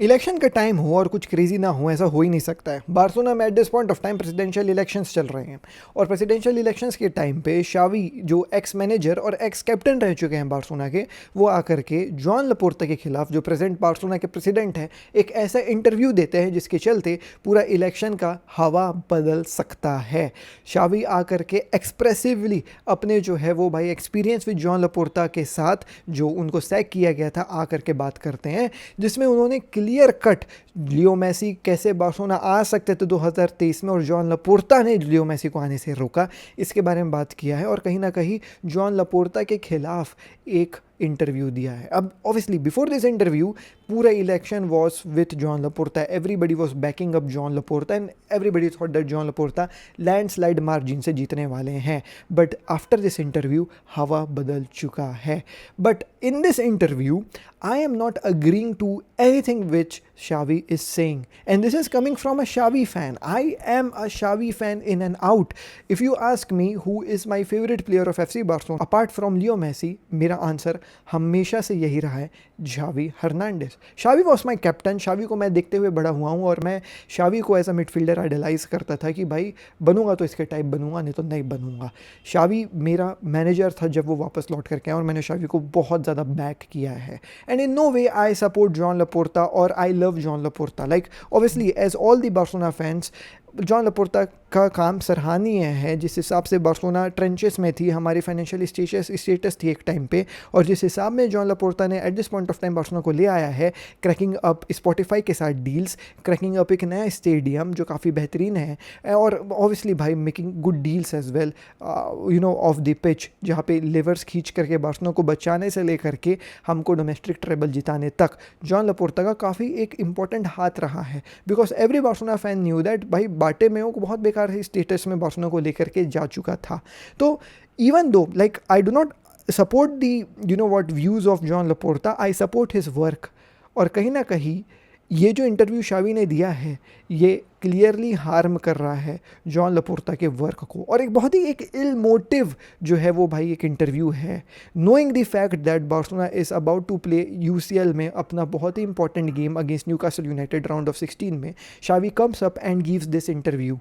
Election का time हो और कुछ क्रेजी ना हो, ऐसा हो ही नहीं सकता है। बार्सिलोना में at this point of time presidential elections चल रहे हैं और प्रेसिडेंशियल इलेक्शंस के टाइम पे शावी जो एक्स मैनेजर और एक्स कैप्टन रह चुके हैं बार्सिलोना के, वो आकर के जॉन लपोर्ता के खिलाफ, जो प्रेजेंट बार्सिलोना के प्रेसिडेंट हैं, एक ऐसा इंटरव्यू देते हैं जिसके चलते पूरा इलेक्शन का हवा बदल सकता है। शावी आकर के एक्सप्रेसिवली अपने जो है वो भाई एक्सपीरियंस विद जॉन लपोर्ता के साथ, जो उनको सैक किया गया था, आकर के बात करते हैं, जिसमें उन्होंने क्लियर कट लियो मेसी कैसे बार्सिलोना आ सकते थे 2023 में और जॉन लपोर्ता ने लियो मेसी को आने से रोका, इसके बारे में बात किया है। और कहीं ना कहीं जॉन लपोर्ता के खिलाफ एक इंटरव्यू दिया है। अब ऑब्वियसली बिफोर दिस इंटरव्यू पूरा election was with John Laporta, everybody was backing up John Laporta and everybody thought that John Laporta landslide margin से जीतने वाले हैं। बट आफ्टर दिस इंटरव्यू हवा बदल चुका है। But in this interview I am not agreeing to anything which Xavi is saying, and this is coming from a Xavi fan. I am a Xavi fan in and out. If you ask me who is my favorite player of FC Barcelona apart from Leo Messi, मेरा answer हमेशा से यही रहा है, Xavi Hernandez. Xavi was my captain. Xavi को मैं देखते हुए बड़ा हुआ हूँ और मैं Xavi को एज अ मिडफील्डर आइडलाइज करता था कि भाई बनूंगा तो इसके टाइप बनूंगा, नहीं तो नहीं बनूंगा। Xavi मेरा मैनेजर था जब वो वापस लौट करके आया और मैंने Xavi को बहुत ज़्यादा बैक किया है। And in no way I support Joan Laporta or I love Joan Laporta. Like obviously as all the Barcelona fans, John Laporta का काम सराहनीय है। जिस हिसाब से बार्सिलोना ट्रेंचेस में थी, हमारी फाइनेंशियल स्टेटस थी एक टाइम पे, और जिस हिसाब में जॉन लपोर्ता ने at this point of time Barcelona को ले आया है, क्रैकिंग अप स्पॉटिफाई के साथ डील्स, क्रैकिंग अप एक नया स्टेडियम जो काफ़ी बेहतरीन है, और ऑब्वियसली भाई making good deals as well of the pitch, जहाँ पे लिवर्स खींच करके बार्सिलोना को बचाने से लेकर के हमको डोमेस्टिक ट्रेबल जिताने तक जॉन लपोर्ता का काफ़ी एक इंपॉर्टेंट हाथ रहा है। Because every Barcelona fan knew that भाई बाटे में वो बहुत बेकार है स्टेटस में बार्सिलोना को लेकर के जा चुका था। तो even though like I do not support the what views of John Laporta, I support his work. और कहीं ना कहीं ये जो इंटरव्यू शावी ने दिया है, ये क्लियरली हार्म कर रहा है जॉन लपोर्ता के वर्क को, और एक बहुत ही एक इल मोटिव जो है वो भाई एक इंटरव्यू है, knowing the fact that Barcelona is about to play UCL में अपना बहुत ही important game against Newcastle United round of 16 में। Xavi comes up and gives this interview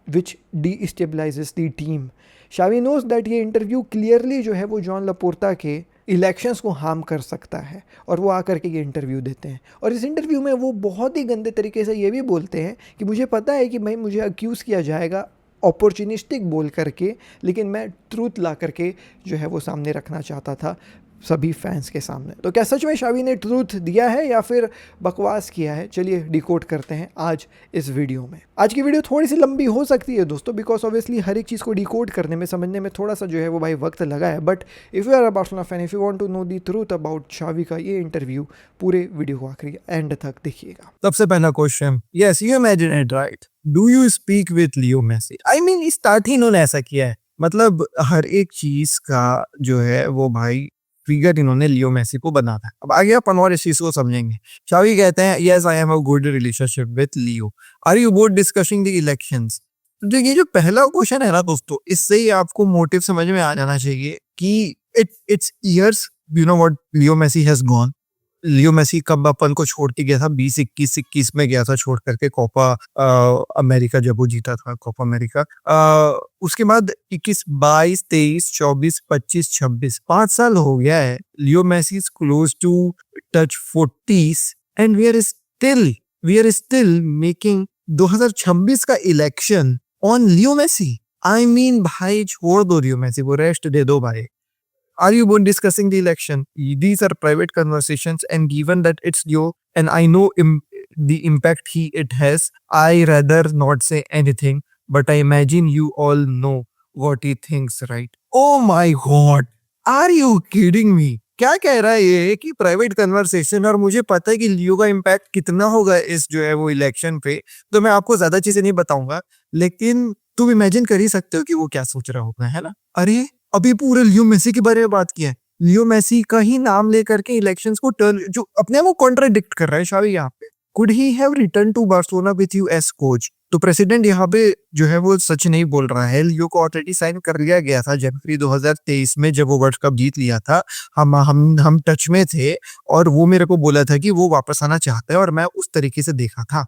which destabilizes the team. Xavi knows that ये interview clearly जो है वो John लपोर्ता के इलेक्शंस को हार्म कर सकता है, और वो आकर के ये इंटरव्यू देते हैं। और इस इंटरव्यू में वो बहुत ही गंदे तरीके से ये भी बोलते हैं कि मुझे पता है कि भाई मुझे अक्यूज़ किया जाएगा अपॉर्चुनिस्टिक बोल करके, लेकिन मैं ट्रूथ ला करके जो है वो सामने रखना चाहता था सभी फैंस के सामने। तो क्या सच में शावी ने ट्रूथ दिया है या फिर बकवास किया है? चलिए डिकोड करते हैं आज इस वीडियो में। आज की वीडियो थोड़ी सी लंबी हो सकती है दोस्तों, बिकॉज ऑब्वियसली हर एक चीज़ को डिकोड करने में, समझने में थोड़ा सा जो है वो भाई वक्त लगा है। But if you are a Barcelona fan, if you want to know the truth about Xavi का ये इंटरव्यू, पूरे वीडियो को आखिरी एंड तक देखिएगा। सबसे पहला question, yes you imagine it right, do you speak with Leo Messi? I mean start ही इन्होंने ऐसा किया है, मतलब हर एक चीज का जो है वो भाई फिगर इन्होंने लियो मेसी को बना था। अब आगे अपन और इस चीज को समझेंगे। शावी कहते हैं yes I am a good relationship with Leo, are you both discussing the elections? तो ये जो पहला क्वेश्चन है ना दोस्तों, इससे ही आपको मोटिव समझ में आ जाना चाहिए कि it's years you know what Leo Messi has gone. Leo Messi कब अपन को छोड़ के गया था? 2021 में गया था छोड़ करके, कोपा अमेरिका जब वो जीता था, कोपा अमेरिका। उसके बाद 21, 22, 23, 24, 25, 26 5 साल हो गया है। Leo Messi is close to touch 40s and we are still making 2026 का election on Leo Messi. I mean भाई छोड़ दो लियो मेसी को, रेस्ट दे दो भाई। Are you both discussing the election? These are private conversations, and given that it's Leo, and I know the impact it has, I rather not say anything, but I imagine you all know what he thinks, right? Oh my God! Are you kidding me? क्या कह रहा है ये कि private conversation, और मुझे पता है कि लियो का इम्पैक्ट कितना होगा इस जो है वो इलेक्शन पे, तो मैं आपको ज्यादा चीजें नहीं बताऊंगा, लेकिन तुम इमेजिन कर ही सकते हो कि वो क्या सोच रहा होगा, है ना? अरे अभी पूरे लियो मेसी के बारे में बात किया है, लियो मेसी का ही नाम लेकर के इलेक्शंस को टर्न, जो अपने आप को कॉन्ट्राडिक्ट कर रहा है शावी यहाँ पे। Could he have return to Barcelona with you as coach? तो प्रेसिडेंट यहाँ पे जो है वो सच नहीं बोल रहा है। लियो को ऑलरेडी साइन कर लिया गया था जनवरी 2023 में जब वो वर्ल्ड कप जीत लिया था। हम टच में थे और वो मेरे को बोला था कि वो वापस आना चाहता है और मैं उस तरीके से देखा था।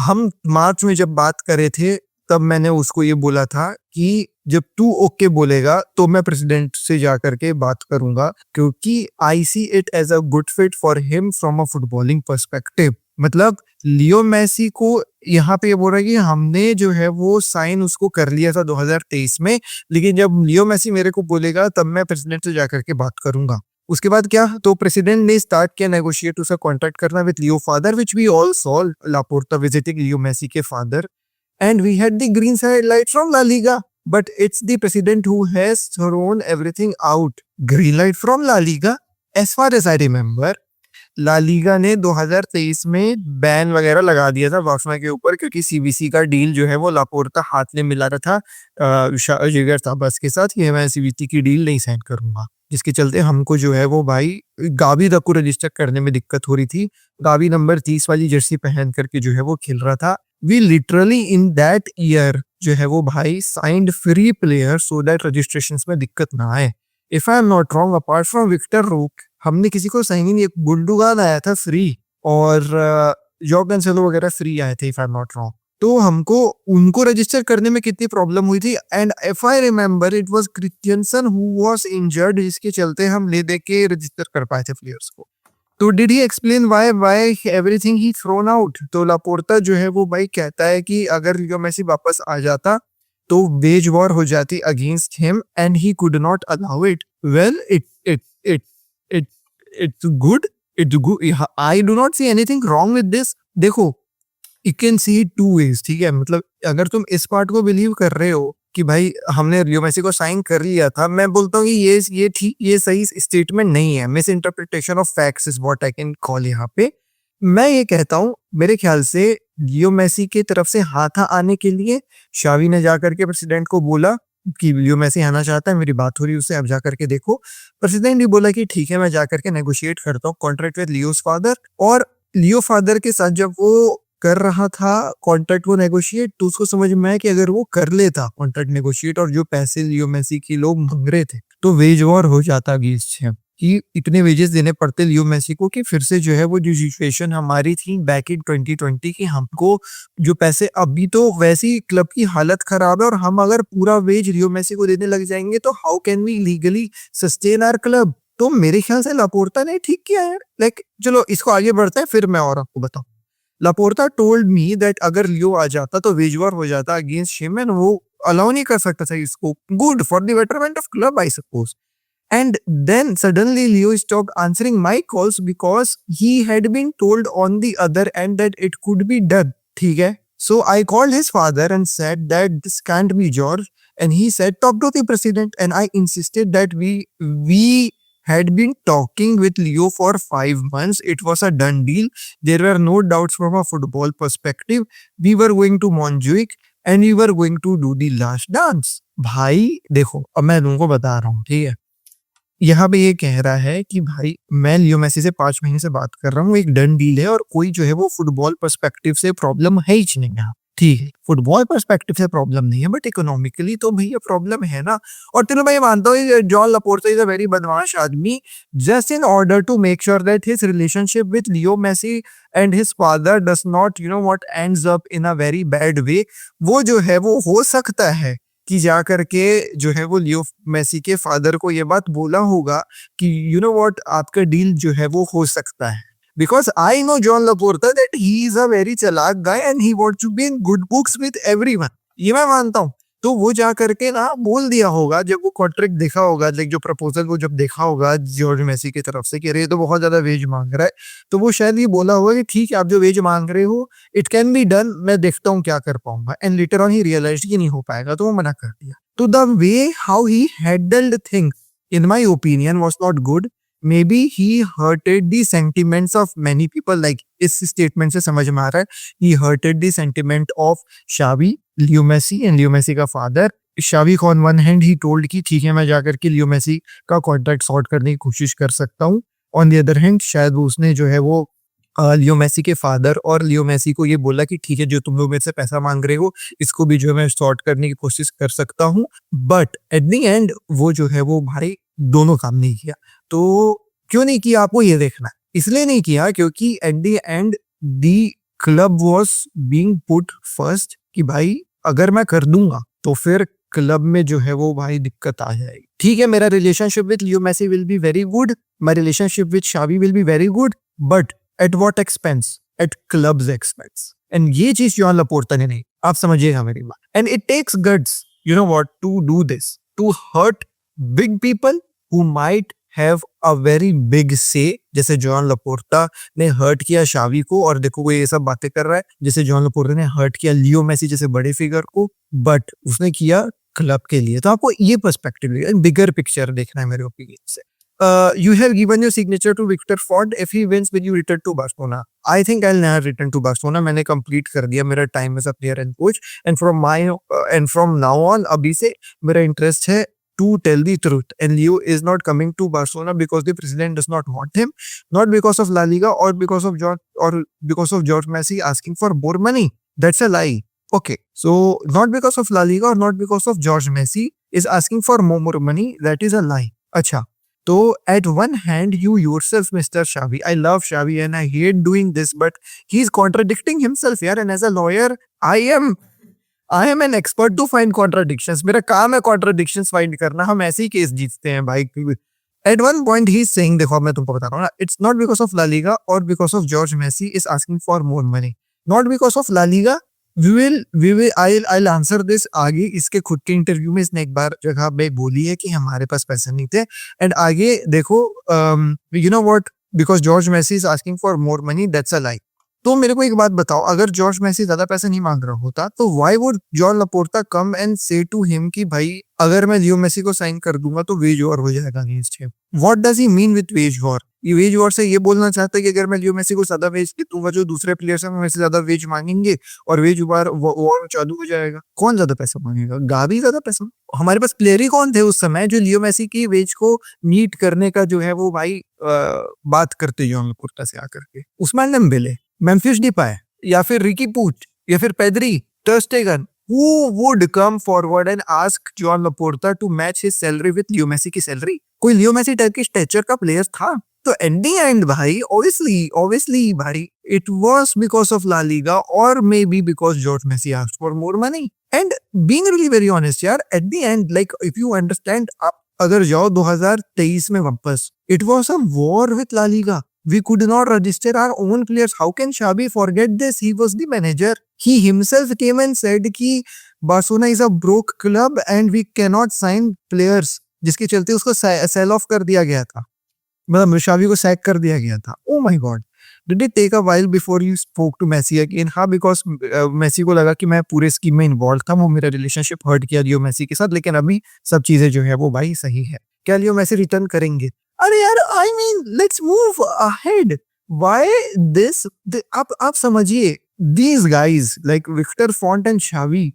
हम मार्च में जब बात करे थे तब मैंने उसको ये बोला था कि जब तू ओके बोलेगा तो मैं प्रेसिडेंट से जा करके बात करूंगा, क्योंकि I see it as a good fit for him from a footballing perspective. मतलब लियो मेसी को यहाँ पे ये बोल रहा है कि हमने जो है वो साइन उसको कर लिया था 2023 में, लेकिन जब लियो मेसी मेरे को बोलेगा तब मैं प्रेसिडेंट से जाकर के बात करूंगा। उसके बाद क्या, तो प्रेसिडेंट ने स्टार्ट किया नेगोशिएट उसका कॉन्ट्रैक्ट करना with Leo father, which we all saw Laporta visiting Leo Messi के father, and we had the green light from La Liga, but it's the president who has thrown everything out. Green light from La Liga, as far as I remember, La Liga ने 2023 में ban वगैरह लगा दिया था Barcelona के ऊपर, क्योंकि CBC का डील जो है वो लापोर्ता हाथ में मिला रहा था जिगर ताबस के साथ कि मैं सीबीसी की डील नहीं साइन करूंगा, जिसके चलते हमको जो है वो भाई गावी तक को रजिस्टर करने में दिक्कत हो रही थी। गावी नंबर 30 वाली जर्सी पहन करके जो है वो खेल रहा था। We literally in that year जो है वो भाई signed free player so that registration में दिक्कत ना आए। If I am not wrong, apart from Victor Roque, हमने किसी को साइन ही नहीं, एक गुंडुगान आया था फ्री और जॉ कैंसेलो वगैरह फ्री आए थे if I am not wrong. तो हमको उनको रजिस्टर करने में कितनी प्रॉब्लम हुई थी। And if I remember it was Christiansen who was injured, जिसके चलते हम ले दे के रजिस्टर कर पाए थे प्लेयर्स को। तो did he explain why everything he thrown out. तो लापोर्ता जो है वो भाई कहता है कि अगर लियो मेसी वापस आ जाता तो वेज वॉर हो जाती against him and he could not allow it. Well it's good, I do not see anything wrong with this। देखो, you can see it two ways, ठीक है। मतलब अगर तुम इस पार्ट को बिलीव कर रहे हो कि भाई हमने लियो मेसी को साइन कर लिया था, मैं बोलता हूँ कि ये सही स्टेटमेंट नहीं है। Miss interpretation of facts is what I can call. यहाँ पे मैं ये कहता हूँ, मेरे ख्याल से लियो मेसी की तरफ से हाथा आने के लिए शावी ने जाकर के प्रेसिडेंट को बोला कि लियो मेसी आना चाहता है, मेरी बात हो रही है उससे, अब जाकर के देखो। प्रेसिडेंट भी बोला कि ठीक है, मैं जाकर के नेगोशिएट करता हूँ कॉन्ट्रैक्ट विद लियोस फादर। और लियो फादर के साथ जब वो कर रहा था कॉन्ट्रैक्ट को नेगोशिएट, तो उसको समझ में आया कि अगर वो कर लेता कॉन्ट्रैक्ट नेगोशिएट और जो पैसे लियो मेसी की लोग मांग रहे थे, तो वेज वॉर हो जाता अगेंस्ट हिम, कि इतने वेजेस देने पड़ते लियो मेसी को कि फिर से जो है वो जो सिचुएशन हमारी थी बैक इन 2020 की, हमको जो पैसे, अभी तो वैसी क्लब की हालत खराब है और हम अगर पूरा वेज लियो मेसी को देने लग जाएंगे तो how can we legally sustain our club. तो मेरे ख्याल से लापोर्ता ने ठीक किया है। लाइक चलो इसको आगे बढ़ते हैं, फिर मैं और आपको बताऊं। लापोर्ता टोल्ड मी दैट अगर लियो आ जाता तो वेज वॉर हो जाता अगेंस्ट हिम एंड वो अलाउ नहीं कर सकता था इसको। Good for the betterment of club I suppose. And then suddenly Leo stopped answering my calls because he had been told on the other end that it could be done. ठीक है? So I called his father and said that this can't be George, and he said talk to the president, and I insisted that we had been talking with Leo for 5 months. It was a done deal. There were no doubts from a football perspective. We were going to Montjuic and we were going to do the last dance. भाई देखो, अब मैं तुमको बता रहा हूँ, ठीक है। यहाँ पे ये कह रहा है कि भाई मैं लियो मेसी से 5 महीने से बात कर रहा हूँ, एक डन डील है और कोई जो है वो फुटबॉल पर्सपेक्टिव से प्रॉब्लम है ही नहीं यहाँ। ठीक है, फुटबॉल पर्सपेक्टिव से प्रॉब्लम नहीं है, बट इकोनॉमिकली तो भैया प्रॉब्लम है ना। और तेरे मैं मानता हूँ Joan Laporta is a very बदमाश आदमी, just in order to make sure that his relationship with Leo Messi and his father does not you know what ends up in a very bad way. वो जो है वो हो सकता है कि जा करके जो है वो लियो मेसी के फादर को ये बात बोला होगा कि यू नो व्हाट, आपका डील जो है वो हो सकता है। Because I know John Laporta that he is a very चालाक guy and he wants to be in good books with everyone, ये मैं मानता हूँ। तो वो जा करके ना बोल दिया होगा जब वो कॉन्ट्रैक्ट देखा होगा, लाइक जो प्रपोजल वो जब देखा होगा जॉर्ज मेसी की तरफ से कि अरे ये तो बहुत ज्यादा वेज मांग रहा है, तो वो शायद ये बोला होगा कि ठीक है आप जो वेज मांग रहे हो इट कैन बी डन, मैं देखता हूँ क्या कर पाऊंगा। And later on he realised कि नहीं हो पाएगा, तो वो मना कर दिया। तो the way how he handled things in my opinion was not good. Maybe he hurted the sentiments of many people, like इस स्टेटमेंट से समझ में आ रहा है he hurted the sentiment of Xavi, Leo Messi and Leo Messi का father. Xavi को on one hand he told कि ठीक है मैं जाकर के लियो मेसी का कॉन्ट्रैक्ट सॉर्ट करने की कोशिश कर सकता हूँ। ऑन द अदर हैंड शायद उसने जो है वो लियो मेसी के फादर और लियो मेसी को ये बोला कि ठीक है, जो तुम लोग मेरे से पैसा मांग रहे हो इसको भी जो है मैं सॉर्ट करने की कोशिश कर सकता हूँ, बट एट द एंड वो जो है वो भाई दोनों काम नहीं किया। तो क्यों नहीं किया आपको ये देखना है। इसलिए नहीं किया क्योंकि eight the and the club was being put first कि भाई अगर मैं कर दूंगा तो फिर क्लब में जो है वो भाई दिक्कत आ जाएगी। ठीक है, मेरा relationship with Leo Messi will be very good, my relationship with Xavi will be very good, but at what expense? At club's expense. And ये चीज जोआन लापोर्ता ने नहीं, आप समझिएगा मेरी बात। And it takes guts, you know what, to do this, to hurt big people who might have a very big say, जैसे Joan Laporta ने हर्ट किया शावी को, और देखो वो ये सब बातें कर रहा है, जैसे जोआन लापोर्ता ने हर्ट किया लियो मेसी जैसे बड़े फिगर को, बट उसने किया क्लब के लिए। तो आपको ये पर्सपेक्टिव, बिगर पिक्चर देखना है मेरे ओपिनियन से। You have given your signature to Victor Font. If he wins, will you return to Barcelona? I think I'll never return to Barcelona. मैंने complete कर दिया मेरा time as a player and coach. And from now on, अभी से मेरा interest है to tell the truth. And Leo is not coming to Barcelona because the president does not want him, not because of La Liga or because of George Messi asking for more money. That's a lie. Okay, so not because of La Liga or not because of George Messi is asking for more money. That is a lie. अच्छा, तो at one hand, you yourself, Mr. Xavi, I love Xavi and I hate doing this, but he's contradicting himself, यार. And as a lawyer, I am an expert to find contradictions. मेरा काम है contradictions find करना. हम ऐसे ही case जीतते हैं भाई. At one point, he's saying, देखो अब मैं तुमको बता रहा हूँ ना, it's not because of La Liga or because of George Messi is asking for more money. Not because of La Liga. I'll answer this आगे. इसके खुद के इंटरव्यू में इसने एक बार जगह पे बोली है कि हमारे पास पैसे नहीं थे, एंड आगे देखो, you know what, because Jorge Messi is asking for more money, that's a lie. तो मेरे को एक बात बताओ, अगर जॉर्ज मेसी ज्यादा पैसे नहीं मांग रहा होता तो why would John Laporta come and से टू हिम कि भाई अगर मैं लियो मेसी को साइन कर दूंगा तो वेज वॉर हो जाएगा against him? What does he mean with veg war? ये वेज वॉर से ये बोलना चाहता है कि अगर मैं लियो मेसी को ज्यादा वेज दूंगा, जो दूसरे प्लेयर्स हैं मेरे से ज्यादा वेज मांगेंगे और वेज वॉर चालू हो जाएगा। कौन ज्यादा पैसा मांगेगा? गावी ज्यादा पैसा। हमारे पास प्लेयर ही कौन थे उस समय जो लियो मेसी की वेज को मीट करने का जो है वो भाई बात करते जॉन लापोर्टा से आकर के? उस्मान डेम्बेले, मेम्फिस डिपाय, या फिर रिकी पूच, या फिर पेद्री, टर स्टेगन, who would come forward and ask Joan Laporta to match his salary with Leo Messi की सैलरी? कोई लियो मेसी टाइप की स्टेचर का प्लेयर था? तो एट द एंड भाई obviously भाई it was because of La Liga or maybe because George Messi asked for more money. And being really very honest यार, at the end like if you understand, आप अगर जाओ 2023 में वापस, it was a war with La Liga. We could not register our own players. How can Xavi forget this? He was the manager. He himself came and said कि Barcelona is a broke club and we cannot sign players. जिसके चलते उसको cell of कर दिया गया था, मतलब Xavi को सैक कर दिया गया था. Oh my God. Did it take a while before you spoke to Messi again? हाँ, because Messi को लगा कि मैं पूरे स्कीम में इन्वॉल्व था, वो मेरा रिलेशनशिप हर्ट किया लियो मेसी के साथ, लेकिन अभी सब चीजें जो है वो भाई सही है. क्या लियो मेसी रिटर्न करेंगे? अरे यार, I mean let's move ahead. Why this? आप समझिए, these guys like Victor Font and Xavi,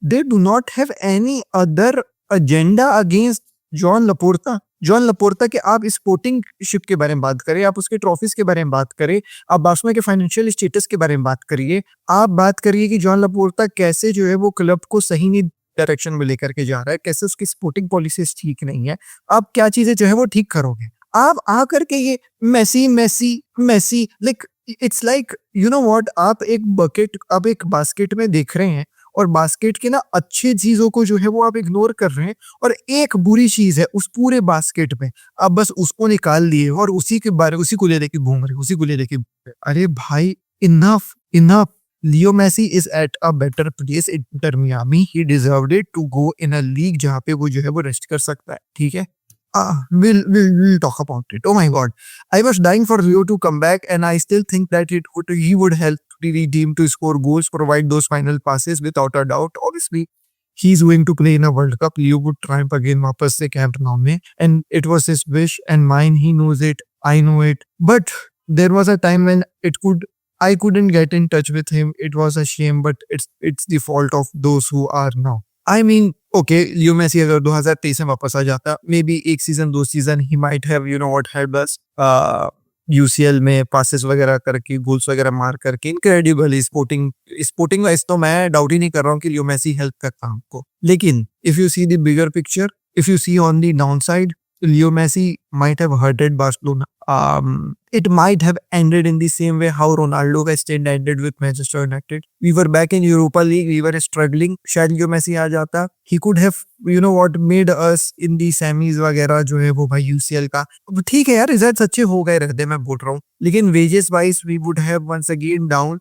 they do not have any other agenda against John Laporta. John Laporta के आप स्पोर्टिंगशिप के बारे में बात करें, आप उसके ट्रॉफीज के बारे में बात करें, आप बार्सिलोना के फाइनेंशियल स्टेटस के बारे में बात करिए, आप बात करिए कि जॉन लापोर्ता कैसे जो है वो क्लब को सही नहीं डायरेक्शन में लेकर के जा रहा है, कैसे उसकी स्पोर्टिंग पॉलिसीज ठीक नहीं है, आप क्या चीजें जो है वो ठीक करोगे? आप आकर के ये Messi like it's like you know what, आप एक बास्केट में देख रहे हैं और बास्केट के ना अच्छी चीजों को जो है वो आप इग्नोर कर रहे हैं, और एक बुरी चीज है उस पूरे बास्केट में, आप बस उसको निकाल लिए और उसी को ले लेके घूम रहे. अरे भाई, enough. Leo Messi is at a better place Inter Miami. He deserved it to go in a league जहाँ पे वो जो है वो रेस्ट कर सकता है. ठीक है, we'll talk about it. Oh my God, I was dying for Leo to come back, and I still think that he would help the team to score goals, provide those final passes without a doubt. Obviously, he's going to play in a World Cup. Leo would triumph again वापस से Camp Nou में, and it was his wish and mine. He knows it, I know it. But there was a time when I couldn't get in touch with him. It was a shame, but it's the fault of those who are now. I mean, okay, Leo Messi अगर 2023 में वापस आ जाता, maybe एक season 2 season, he might have, you know what, helped us. UCL में passes वगैरह करके goals वगैरह मार करके इनक्रेडिबल स्पोर्टिंग वाइज तो मैं डाउट ही नहीं कर रहा हूँ कि लियो मेसी हेल्प करता हमको, लेकिन if you see the bigger picture, if you see on the downside, Leo Messi might have hurted Barcelona. It might have ended in the same way how Ronaldo का stint ended with Manchester United. We were back in Europa League, we were struggling. शायद Leo Messi आ जाता, he could have, you know what, made us in the semis वगैरह जो है वो भाई UCL का. ठीक है यार, रिजल्ट्स अच्छे हो गए रहते, मैं बोल रहा हूँ, लेकिन wages wise we would have once again down.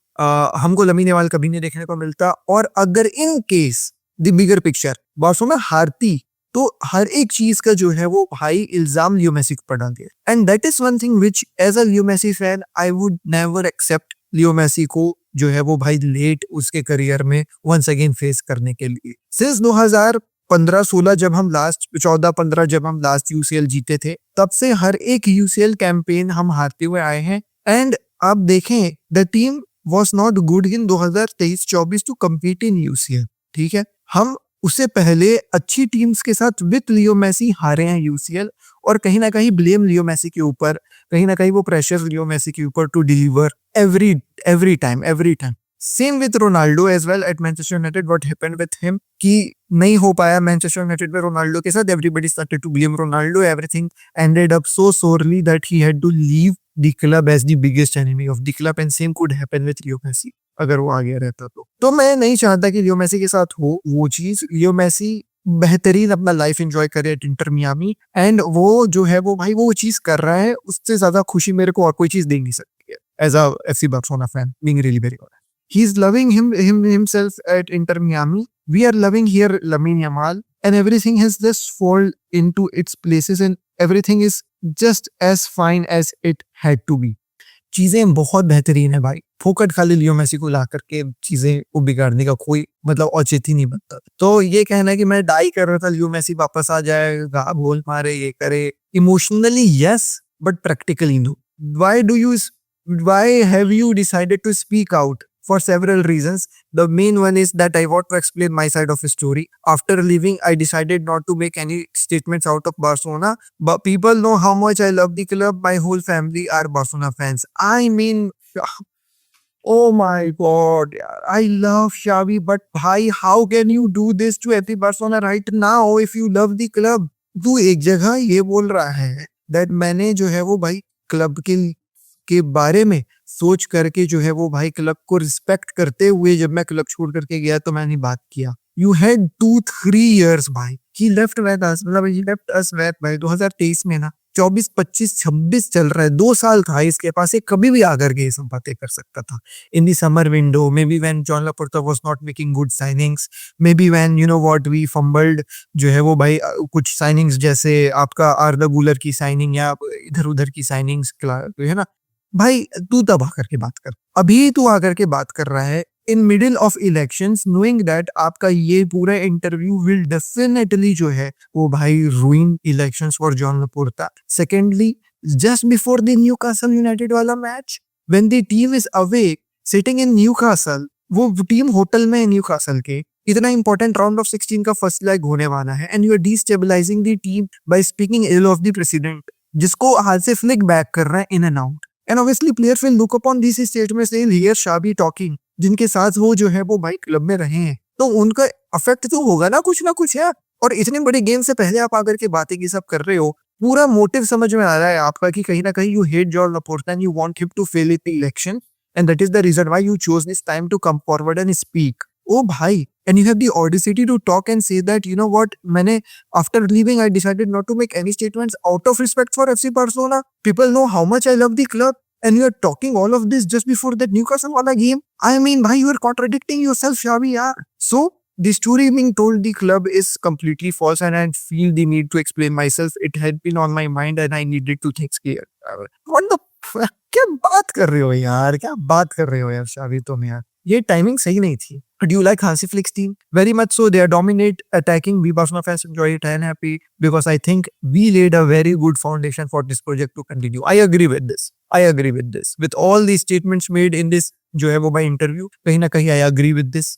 हमको लमीन यमाल कभी नहीं देखने को मिलता. और अगर in case the bigger picture Barcelona हारती तो हर एक चीज का जो है वो भाई इल्जाम लियो मेसी पर डाल दिया. And that is one thing which as a Leo Messi fan I would never accept Leo Messi को जो है वो भाई लेट उसके करियर में वंस अगेन फेस करने के लिए. सिंस 2015-16 जब हम लास्ट 14-15 जब हम लास्ट यूसीएल जीते थे, तब से हर एक यूसीएल कैंपेन हम हारते हुए आए हैं. एंड आप देखें, the team was not good in 2023-24 to compete in UCL. ठीक है, हम उससे पहले अच्छी टीम्स के साथ विद लियो मेसी हारे हैं यूसीएल, और कहीं ना कहीं ब्लेम लियो मेसी के ऊपर, कहीं ना कहीं वो प्रेशर लियो मेसी के ऊपर to deliver every time. Same with Ronaldo as well at Manchester United. What happened with him कि नहीं हो पाया मैनचेस्टर यूनाइटेड में रोनाल्डो के साथ. Everybody started to blame Ronaldo. Everything ended up so sorely that he had to leave the club as the biggest enemy of the club. And same could happen with Leo Messi अगर वो आ गया रहता तो मैं नहीं चाहता कि लियो Messi के साथ हो वो चीज. लियो मेसी बेहतरीन अपना लाइफ एंजॉय करे एट इंटर मियामी, एंड वो जो है वो भाई वो चीज कर रहा है, उससे ज्यादा खुशी मेरे को और कोई चीज दे नहीं सकती है as a FC Barcelona fan, being really very honest. He is loving himself at Inter Miami. We are loving here Lamine Yamal, and everything has just fall into its places, and everything is just as fine as it had to be. चीजें बहुत बेहतरीन है भाई. फोकट खाली लियो Messi को ला करके चीजें को बिगाड़ने का कोई मतलब औचित्य ही नहीं बनता. तो ये कहना है कि मैं डाई कर रहा था लियो मेसी वापस आ जाएगा, गोल मारे, ये करे, emotionally yes but practically no. Why have you decided to speak out? For several reasons. The main one is that I want to explain my side of the story. After leaving, I decided not to make any statements out of Barcelona. But people know how much I love the club. My whole family are Barcelona fans. I mean, oh my God, yaar, I love Xavi, but bhai, how can you do this to FC Barcelona right now if you love the club? तू एक जगह ये बोल रहा है that मैंने जो है वो भाई क्लब के बारे में सोच करके जो है वो भाई क्लब को रिस्पेक्ट करते हुए जब मैं क्लब छोड़ करके गया तो मैंने बात किया. यू हैड 2-3 years भाई. ही लेफ्ट विद अस, मतलब ही लेफ्ट अस विद भाई 2023 में ना 24, 25, 26 चल रहा है. 2 साल था इसके पास, ये कभी भी आकर के ये सब बातें कर सकता था. In the summer window, maybe when John Laporta was not making good signings, maybe when you know what we fumbled जो है वो भाई कुछ साइनिंग्स जैसे आपका आर्दा गुलर की साइनिंग या इधर उधर की साइनिंग्स है ना भाई. तू तब आकर के बात कर, अभी तू आकर के बात कर रहा है in middle of elections, knowing that आपका ये पूरा इंटरव्यू विल डेफिनेटली जो है वो भाई ruin elections for John Laporta. Secondly, just before the Newcastle United वाला match, when the team is away sitting in Newcastle, वो टीम होटल में है न्यूकासल के, इतना इंपॉर्टेंट राउंड ऑफ 16 का फर्स्ट लेग होने वाला है, and you are destabilising the team by speaking ill of the president, जिसको हाथ से फ्लिक बैक कर रहा है in and out. And obviously players will look upon these statements saying here Xavi talking, जिनके साथ वो जो है वो भाई क्लब में रहे हैं, तो उनका अफेक्ट तो होगा ना कुछ यार. और इतने बड़े गेम से पहले आप आकर के बातें की सब कर रहे हो, पूरा मोटिव समझ में आ रहा है आपका कि कहीं ना कहीं you hate John Laporta and you want him to fail in the election, and that is the reason why you chose this time to come forward and speak. ओ भाई, and you have the audacity to talk and say that you know what, मैंने after leaving I decided not to make any statements out of respect for FC Barcelona. People know how much I love the club, and you are talking all of this just before that Newcastle wala game. I mean bhai, you are contradicting yourself Xavi yaar. So the story being told the club is completely false, and I feel the need to explain myself. It had been on my mind and I needed to think clear. What the क्या बात कर रहे हो यार, क्या बात कर रहे हो यार Xavi तुम यार, ये टाइमिंग सही नहीं थी. Do you like Hansi Flick's team? Very much so. They are dominate attacking. We Barcelona fans enjoy it and happy because I think we laid a very good foundation for this project to continue. I agree with this. With all these statements made in this जो है वो भाई interview, कहीं ना कहीं I agree with this.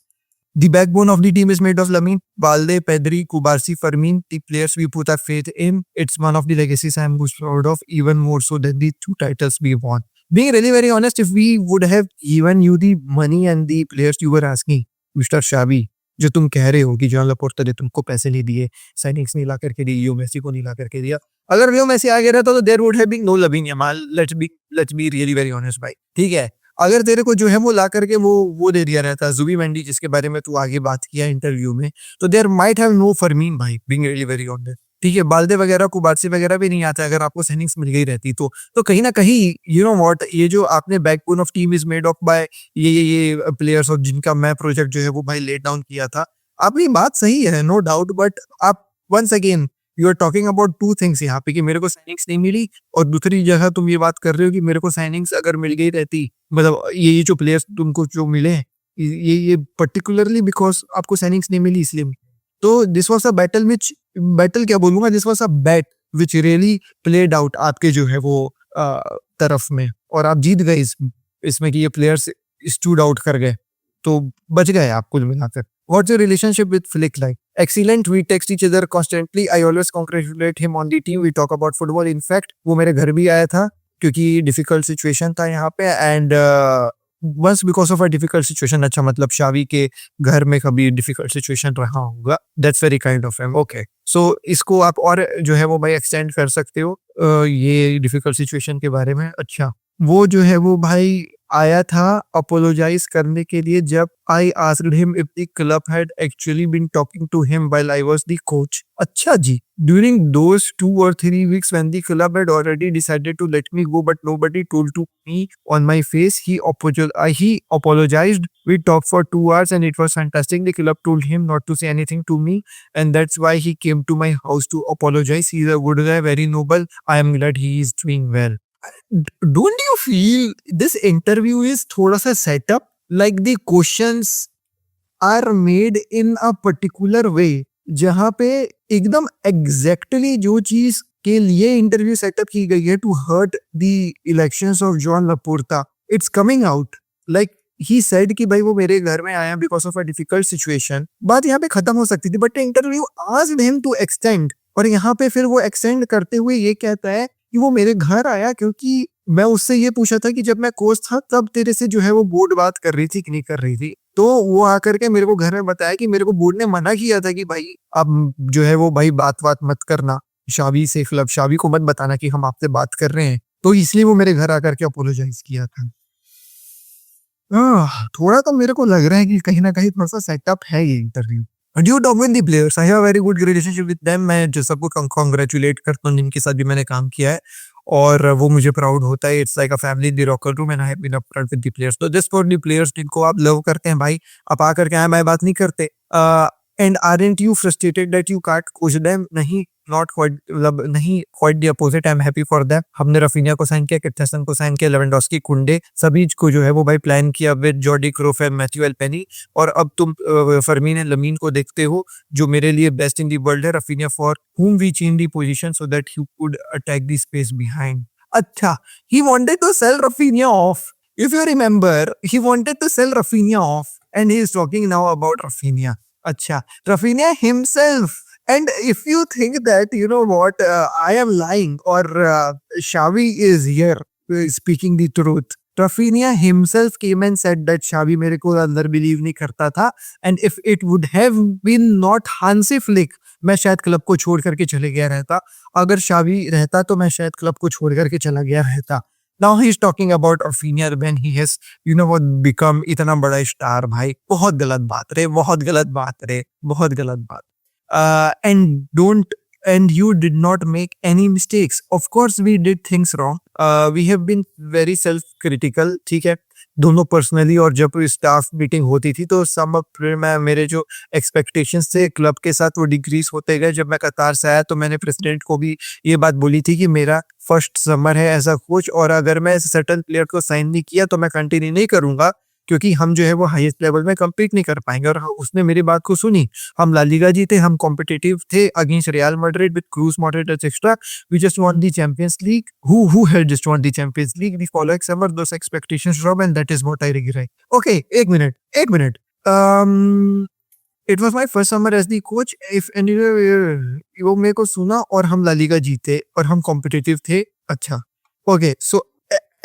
The backbone of the team is made of Lamine, Balde, Pedri, Kubarsi, Fermin, the players we put our faith in. It's one of the legacies I'm most proud of, even more so than the 2 titles we won. Being really very honest, if we would have given you the money and the players you were asking, Mr. Xavi, जो तुम कह रहे हो कि John लपोर्टा ने तुमको पैसे नहीं दिए, साइनिंग्स नहीं ला करके दी, लियो मेसी को नहीं ला करके दिया, अगर लियो मेसी आ गया रहता तो there would have been no Lamine Yamal. Let's be really very honest भाई, ठीक है. अगर तेरे को जो है वो ला करके वो दे दिया रहता, जुबी मेंडी जिसके बारे में तू आगे बात किया इंटरव्यू में, तो देयर माइट हैव नो फरमीन भाई, बीइंग रियली वेरी ऑनेस्ट, ठीक है. बाल्दे वगैरह कुबारसी वगैरह भी नहीं आता अगर आपको साइनिंग्स मिल गई रहती तो कहीं ना कहीं यू नो व्हाट, ये जो आपने backbone of team is made of by ये प्लेयर्स और जिनका मैं प्रोजेक्ट जो है वो भाई लेट डाउन किया था, आपकी बात सही है, नो डाउट. बट आप once again you are talking about 2 things यहाँ पे कि मेरे को साइनिंग्स नहीं मिली, और दूसरी जगह तुम ये बात कर रहे हो कि मेरे को साइनिंग्स अगर मिल गई रहती, मतलब ये जो प्लेयर्स तुमको जो मिले हैं ये पर्टिकुलरली बिकॉज आपको साइनिंग्स नहीं मिली इसलिए. तो दिस वाज अ बैटल क्या बोलूंगा, this was a bat which really played out आपके जो है वो तरफ में, और आप जीत गए इसमें कि ये प्लेयर्स स्टूड आउट कर गए, तो बच गए आप कुल मिलाकर. What's your relationship with Flick like? Excellent. We text each other constantly. I always congratulate him on the team. We talk about football. In fact, वो मेरे घर भी आया था क्योंकि डिफिकल्ट सिचुएशन था यहाँ पे, and once because of a difficult situation. अच्छा, मतलब शावी के घर में कभी डिफिकल्ट सिचुएशन रहा होगा. That's very kind of him. Okay. So इसको आप और जो है वो भाई एक्सटेंड कर सकते हो ये डिफिकल्ट सिचुएशन के बारे में. अच्छा, वो जो है वो भाई आया था अपोलोजाइज करने के लिए जब I asked him if the club had actually been talking to him while I was the coach. अच्छा जी, during those 2 or 3 weeks when the club had already decided to let me go but nobody told to me on my face, he apologized. We talked for 2 hours and it was fantastic. The club told him not to say anything to me and that's why he came to my house to apologize. He's a good guy, very noble. I am glad he is doing well. Don't you feel this interview is thoda sa setup? Like the questions are made in a particular way जहाँ पे एकदम exactly जो चीज के लिए interview setup की गई है to hurt the elections of John Laporta, it's coming out. Like he said कि भाई वो मेरे घर में आया because of a difficult situation. बात यहाँ पे खत्म हो सकती थी, but interview asked him to extend, और यहाँ पे फिर वो एक्सटेंड करते हुए ये कहता है कि वो मेरे घर आया क्योंकि मैं उससे ये पूछा था कि जब मैं कोच था तब तेरे से जो है वो बोर्ड बात कर रही थी कि नहीं कर रही थी, तो वो आकर के मेरे को घर में बताया कि मेरे को बोर्ड ने मना किया था कि भाई अब जो है वो भाई बात मत करना शावी से, क्लब शावी को मत बताना कि हम आपसे बात कर रहे हैं, तो इसलिए वो मेरे घर आकर के अपोलोजाइज किया था. थोड़ा तो मेरे को लग रहा है कि कहीं ना कहीं थोड़ा सा सेटअप है ये interview. Do you talk with the players? I have a very good relationship with them. मैं जो सबको congratulate करता हूँ जिनके साथ भी मैंने काम किया है, और वो मुझे प्राउड होता है. It's like a family in the locker room and I have been upfront with the players. तो जस्ट फॉर द प्लेयर्स जिनको आप लव करते हैं भाई, आप आकर के आए भाई बात नहीं करते. And aren't U frustrated that you can't coach them? नहीं, नॉट क्वाइट, मतलब नहीं, quite the opposite. I am happy for them. हमने रफीनिया को साइन किया, किटसन को साइन किया, लेवेंडोस्की, कुंडे, सभी को जो है वो भाई प्लान किया विद जॉर्डी क्रोफ एंड मैथ्यू एल्पेनी. और अब तुम फरमीन एंड लमीन को देखते हो जो मेरे लिए बेस्ट इन द वर्ल्ड है. Raphinha for whom we changed the position so that he could attack the space behind. अच्छा, he wanted to sell Rafinha off. If you remember, he wanted to sell Rafinha off and he is talking now about Rafinha. अच्छा, Rafinha himself. And if you think that, you know what, I am lying or Xavi is here speaking the truth. Rafinha himself came and said that Xavi मेरे को अंदर believe नहीं करता था, and if it would have been not Hansi Flick, मैं शायद club को छोड़ करके चले गया रहता. अगर शावी रहता तो मैं शायद क्लब को छोड़ करके चला गया रहता. Now he is talking about Rafinha when he has, you know what, become इतना बड़ा स्टार. भाई बहुत गलत बात रे, बहुत गलत बात रे, बहुत गलत बात. And you did not make any mistakes. Of course we did things wrong. We have been very self-critical. ठीक है, दोनों पर्सनली, और जब स्टाफ मीटिंग होती थी तो सम मेरे जो एक्सपेक्टेशंस थे क्लब के साथ वो डिक्रीज होते गए. जब मैं कतार से आया तो मैंने प्रेसिडेंट को भी ये बात बोली थी कि मेरा फर्स्ट समर है एज अ कोच, और अगर मैं सर्टेन प्लेयर को साइन नहीं किया तो मैं कंटिन्यू नहीं करूंगा क्योंकि हम जो है वो हाईएस्ट लेवल में कम्पीट नहीं कर पाएंगे. और उसने मेरी बात को सुनी. हम ला लीगा जीते, हम कॉम्पिटिटिव थे against Real Madrid with Kroos moderators extra. We just want the Champions League. Who had just want the Champions League? The following summer those expectations drop and that is what I regret. Okay, एक minute. It was my first summer as the coach if वो मेरे को सुना और हम La Liga जीते और हम कॉम्पिटिटिव थे अच्छा okay so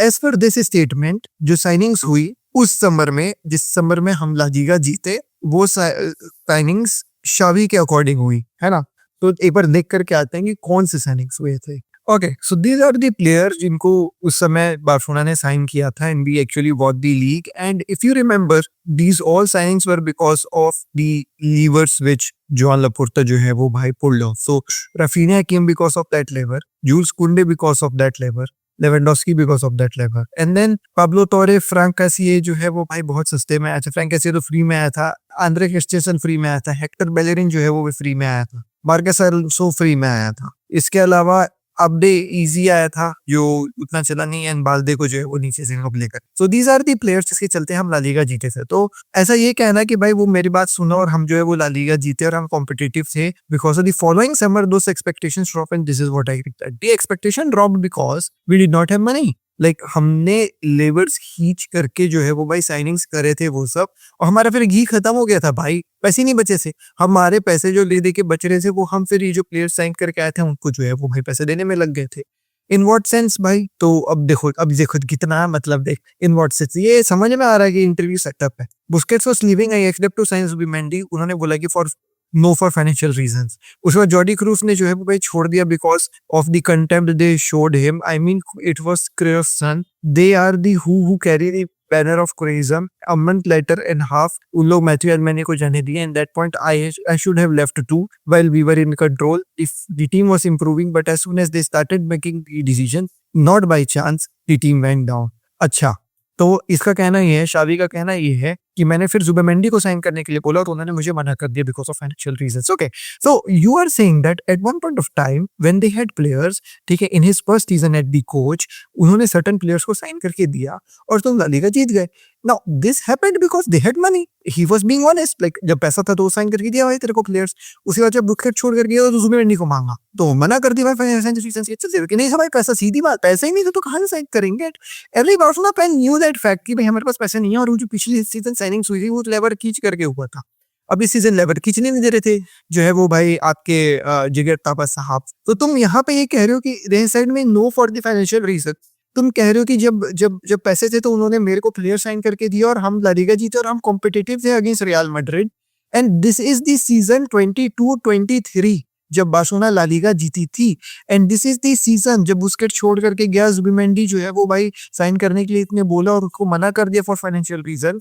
as per this statement जो साइनिंग्स हुई उस समर में जिस समर में हम ला लीगा जीते वो साइनिंग्स शावी के अकॉर्डिंग हुई है ना तो एक बार देख करके आते हैं कि कौन से साइनिंग्स हुए थे okay so these are the players जिनको उस समय बार्सिलोना ने साइन किया था and we actually won the league and if you remember these all signings were because of the levers which Joan Laporta जो है वो भाई pulled off so Raphinha came because of that lever Jules Kounde because of that lever Lewandowski because of that lever and then Pablo Torre Franck Kessie जो है वो भाई बहुत सस्ते में आया था फ्रैंक कैसिए तो फ्री में आया था आंद्रे क्रिस्टियनसन फ्री में आया था हेक्टर बेलेरिन जो है वो भी फ्री में आया था मार्कस एलोंसो फ्री में आया था इसके अलावा अपडे इजी आया था जो उतना चला नहीं एंड बाल्दे को जो है वो नीचे से कप लेकर so these are the players जिसके चलते हम ला लीगा जीते थे तो ऐसा ये कहना कि भाई वो मेरी बात सुनो और हम जो है वो ला लीगा जीते और हम कॉम्पिटिटिव थे because of the following summer those expectations drop and this is what I regret the expectation dropped because we did not have money like हमने लेबर्स खींच करके जो है वो भाई साइनिंग्स करे थे वो सब और हमारा फिर घी खत्म हो गया था भाई पैसे नहीं बचे थे हमारे पैसे जो ले दे के बच रहे थे वो हम फिर ये जो प्लेयर साइन करके आए थे उनको जो है वो भाई पैसे देने में लग गए थे इन व्हाट सेंस भाई तो अब देखो कितना मतलब देख इन व्हाट सेंस ये समझ में आ रहा है कि इंटरव्यू सेटअप है Busquets was leaving I accept to sign Zubimendi उन्होंने बोला कि for no for financial reasons उसके बाद जॉर्डी क्रूस ने जो है वो भाई छोड़ दिया because of the contempt they showed him I mean it was Cruyff's son they are the who carry the banner of Cruyffism a month later and half उन लोग मैथ्यू एडमैनी को जाने दिए and that point I should have left too while we were in control if the team was improving but as soon as they started making the decision not by chance the team went down अच्छा तो इसका कहना ये है शावी का कहना ये है कि मैंने फिर जुबिमेंडी को साइन करने के लिए बोला और उन्होंने मुझे मना कर दिया because of financial reasons okay so you are saying that at one point of time when they had players ठीक है in his first season at the coach उन्होंने सर्टेन प्लेयर्स को साइन करके दिया और तुम ला लीगा जीत गए now this happened because they had money he was being honest like जब पैसा था तो साइन करके दिया भाई तेरे को प्लेयर्स उसके बाद जब बुस्केट छोड़ कर गया तो जुबिमेंडी को मांगा तो मना कर दिया भाई फाइनेंशियल रीजंस के चलते कि नहीं भाई पैसा सीधी बात पैसा ही नहीं था तो कहां से साइन करेंगे every Barcelona fan knew that fact कि भाई हमारे पास पैसे नहीं है और वो जो पिछली सीजन साइनिंग्स हुई थी वो लेवर खींच करके हुआ था अब इस सीजन लेवर खींचने नहीं दे रहे थे जो है वो भाई आपके जिगर तापा साहब तो तुम यहाँ पे ये कह रहे हो कि दे साइड में no for the financial reason तुम कह रहे हो कि जब पैसे थे तो उन्होंने मेरे को प्लेयर साइन करके दिया और हम ला लीगा जीते और हम कॉम्पिटिटिव थे against Real Madrid and this is the season 22-23 जब बार्सिलोना ला लीगा जीती थी and this is the season जब बुस्केट छोड़ करके गया जुबिमेंडी जो है वो भाई साइन करने के लिए इतने बोला और उसको मना कर दिया फॉर फाइनेंशियल रीजन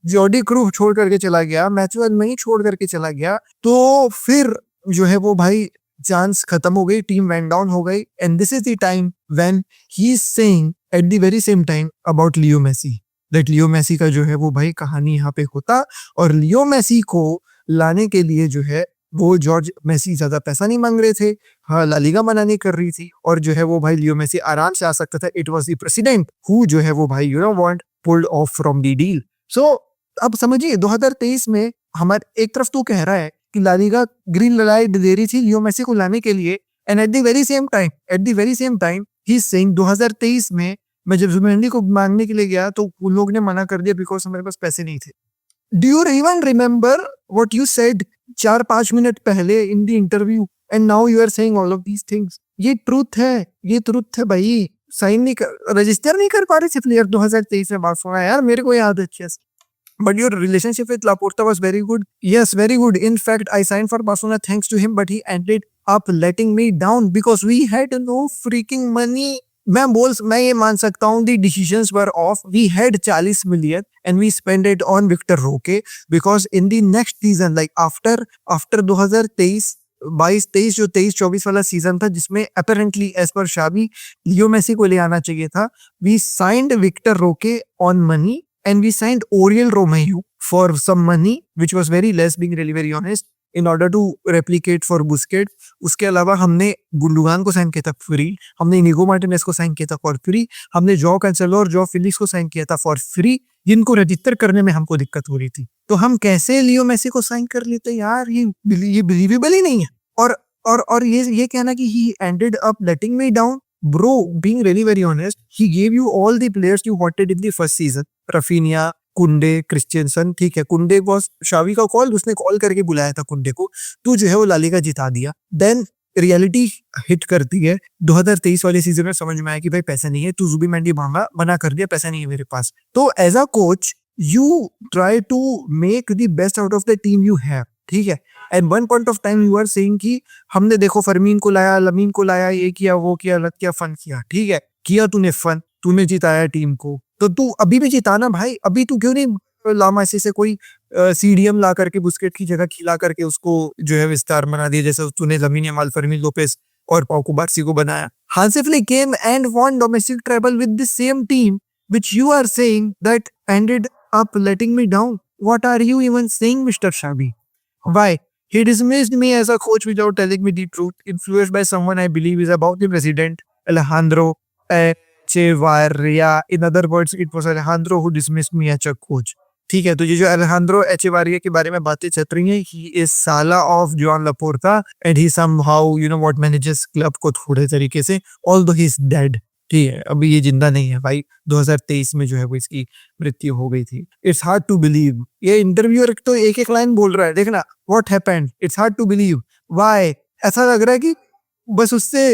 जॉर्डी क्रूफ छोड़ करके चला गया मैथ्यू एडमैनी छोड़ करके चला गया तो फिर जो है वो भाई चांस खत्म हो गई टीम वेंट डाउन हो गई and this is the time when he is saying at the very same time about Leo Messi that Leo Messi का जो है वो भाई कहानी यहाँ पे होता और लियो मेसी को लाने के लिए जो है वो जॉर्ज मेसी ज्यादा पैसा नहीं मांग रहे थे हाँ ला लीगा मना नहीं कर रही थी और जो है वो भाई लियो मेसी आराम से आ सकता था it was the president who जो है वो भाई you know want pulled off from the deal so अब समझिए 2023 में हमारे एक तरफ तो कह रहा है कि ला लीगा ग्रीन लाइट दे रही थी लियो मेसी को लाने के लिए and eight the very same time he is saying 2023 में मैं जब जुबिमेंडी को मांगने के लिए गया तो उन लोग ने मना कर दिया बिकॉज हमारे पास पैसे नहीं थे do you even remember what you said 4-5 minute पहले in the interview and now you are saying all of these things ये ट्रूथ है भाई साइन नहीं कर रजिस्टर नहीं कर पा रहे थे प्लेयर 2023 में बार्सिलोना यार मेरे को याद है अच्छे से But your relationship with Laporta was very good. Yes, very good. In fact, I signed for Barcelona thanks to him, but he ended up letting me down because we had no freaking money. मैं ये मान सकता हूँ the decisions were off. We had 40 million and we spent it on Victor Roque because in the next season, like after 2023 22-23 जो 23-24 वाला season था जिसमें apparently as per शावी Leo Messi को ले आना चाहिए था वी साइंड विक्टर रोके on money and we signed Oriol Romeu for some money which was very less being really very honest in order to replicate for Busquets. उसके अलावा हमने गुंडोगान को साइन किया था फ्री हमने इनिगो मार्टिनेज को sign किया था फॉर फ्री हमने जॉ कैंसेलो और जॉ फिलिक्स को साइन किया था फॉर फ्री जिनको रजिस्टर करने में हमको दिक्कत हो रही थी तो हम कैसे लियो मेसी को साइन कर लेते यार ये बिलीवेबल ही नहीं है और ये कहना कि he ended up letting me down bro being really very honest he gave you all the players you wanted in the first season Rafinha कुंडे, क्रिश्चियनसन, ठीक है, कुंडे वॉज शावी का कॉल, उसने कॉल करके बुलाया था कुंडे को, तू जो है वो लालिगा जिता दिया। देन रियलिटी हिट करती है 2023 वाले सीजन में, समझ में आया कि भाई पैसा नहीं है, तू जुबिमेंडी मांगा, मना कर दिया, पैसा नहीं है मेरे पास। तो as a coach you try to make the best out of the team you have, ठीक है। At one point of time you are saying कि हमने देखो फरमीन को लाया, लमीन को लाया, ये किया, वो किया, अलग किया, फन किया, ठीक है, किया तूने फन, तूने जिताया टीम को, तो तू अभी भी जिताना भाई। अभी तू क्यों नहीं लामा से कोई सीडीएम ला करके बुस्केट की जगह खिला करके उसको जो है विस्तार बना दिया, जैसे तूने लमीन यमाल, फरमीन लोपेस और पाउ कुबार्सी को बनाया। Hansi Flick came and won domestic treble with the same team which you are saying that ended up letting me down. What are you even saying, Mr. Shabi? Why? He dismissed me as a coach without telling me the truth, influenced by someone I believe is about the president, Alejandro Echevarria. In other words, it was Alejandro who dismissed me as a coach. ठीक है, तो ये जो Alejandro Echevarria के बारे में बातें चल रही हैं, he is साला of Joan Laporta and he somehow, you know what, manages club को थोड़े तरीके से, although he is dead. ठीक है, अभी ये जिंदा नहीं है भाई, 2023 में जो है वो इसकी मृत्यु हो गई थी। इट्स हार्ड टू बिलीव, ये इंटरव्यूअर तो एक एक लाइन बोल रहा है, देखना, what happened, it's hard to believe, why. ऐसा लग रहा है कि बस उससे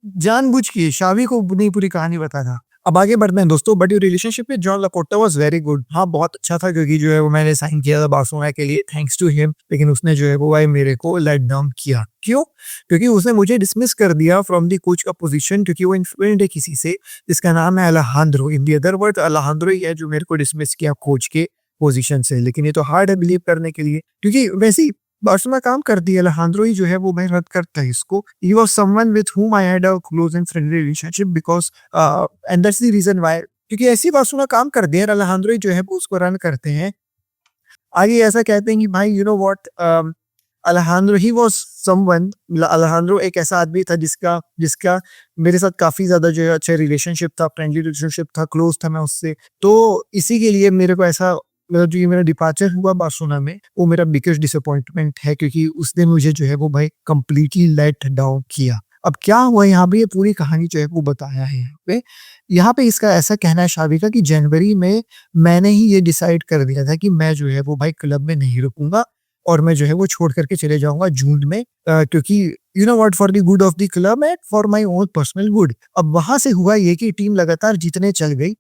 जानबूझ के शावी को नहीं पूरी कहानी बता था। अब आगे बढ़ते हैं दोस्तों, but your relationship with John Laporta was very good. हाँ, बहुत अच्छा था, क्योंकि जो है वो मैंने साइन किया था बार्सिलोना के लिए, थैंक्स टू हिम, लेकिन उसने जो है वो भाई मेरे को लेट डाउन किया। क्यों? क्योंकि उसने मुझे डिसमिस कर दिया फ्रॉम द कोच का पोजीशन, क्योंकि वो इन्फ्लुएंट है किसी से जिसका नाम है अलेहांद्रो। इन दी अदर वर्ड, अलेहांद्रो ही है जो मेरे को डिसमिस किया कोच के पोजीशन से। लेकिन ये तो हार्ड है बिलीव करने के लिए, क्योंकि वैसे ही बार्सिलोना काम करती है, अलेहांद्रो ही जो है वो मैं रद्द करता है इसको। He was someone with whom I had a close and friendly relationship because and that's the reason why, क्योंकि ऐसी बार्सिलोना काम करती है, अलेहांद्रो ही जो है वो उसको रन करते हैं। आगे ऐसा कहते हैं कि भाई you know what, अलेहांद्रो he was someone, अलेहांद्रो एक ऐसा आदमी था जिसका जिसका मेरे साथ काफी ज्यादा जो है अच्छा रिलेशनशिप था, फ्रेंडली रिलेशनशिप था, क्लोज था मैं उससे। तो इसी के लिए मेरे को ऐसा, मतलब जो ये मेरा डिपार्चर हुआ बार्सिलोना में, वो मेरा बिगेस्ट डिसअपॉइंटमेंट है, क्योंकि उसने मुझे जो है वो भाई कंप्लीटली लेट डाउन किया। अब क्या हुआ यहाँ पे, ये पूरी कहानी जो है वो बताया है यहाँ पे इसका ऐसा कहना है शावी का कि जनवरी में मैंने ही ये डिसाइड कर दिया था कि मैं जो है वो भाई क्लब में नहीं रुकूंगा और मैं जो है वो छोड़ करके चले जाऊंगा जून में, क्योंकि you know what, for the good of the club and for my own personal good. अब वहां से हुआ ये कि टीम लगातार जीतने चल गई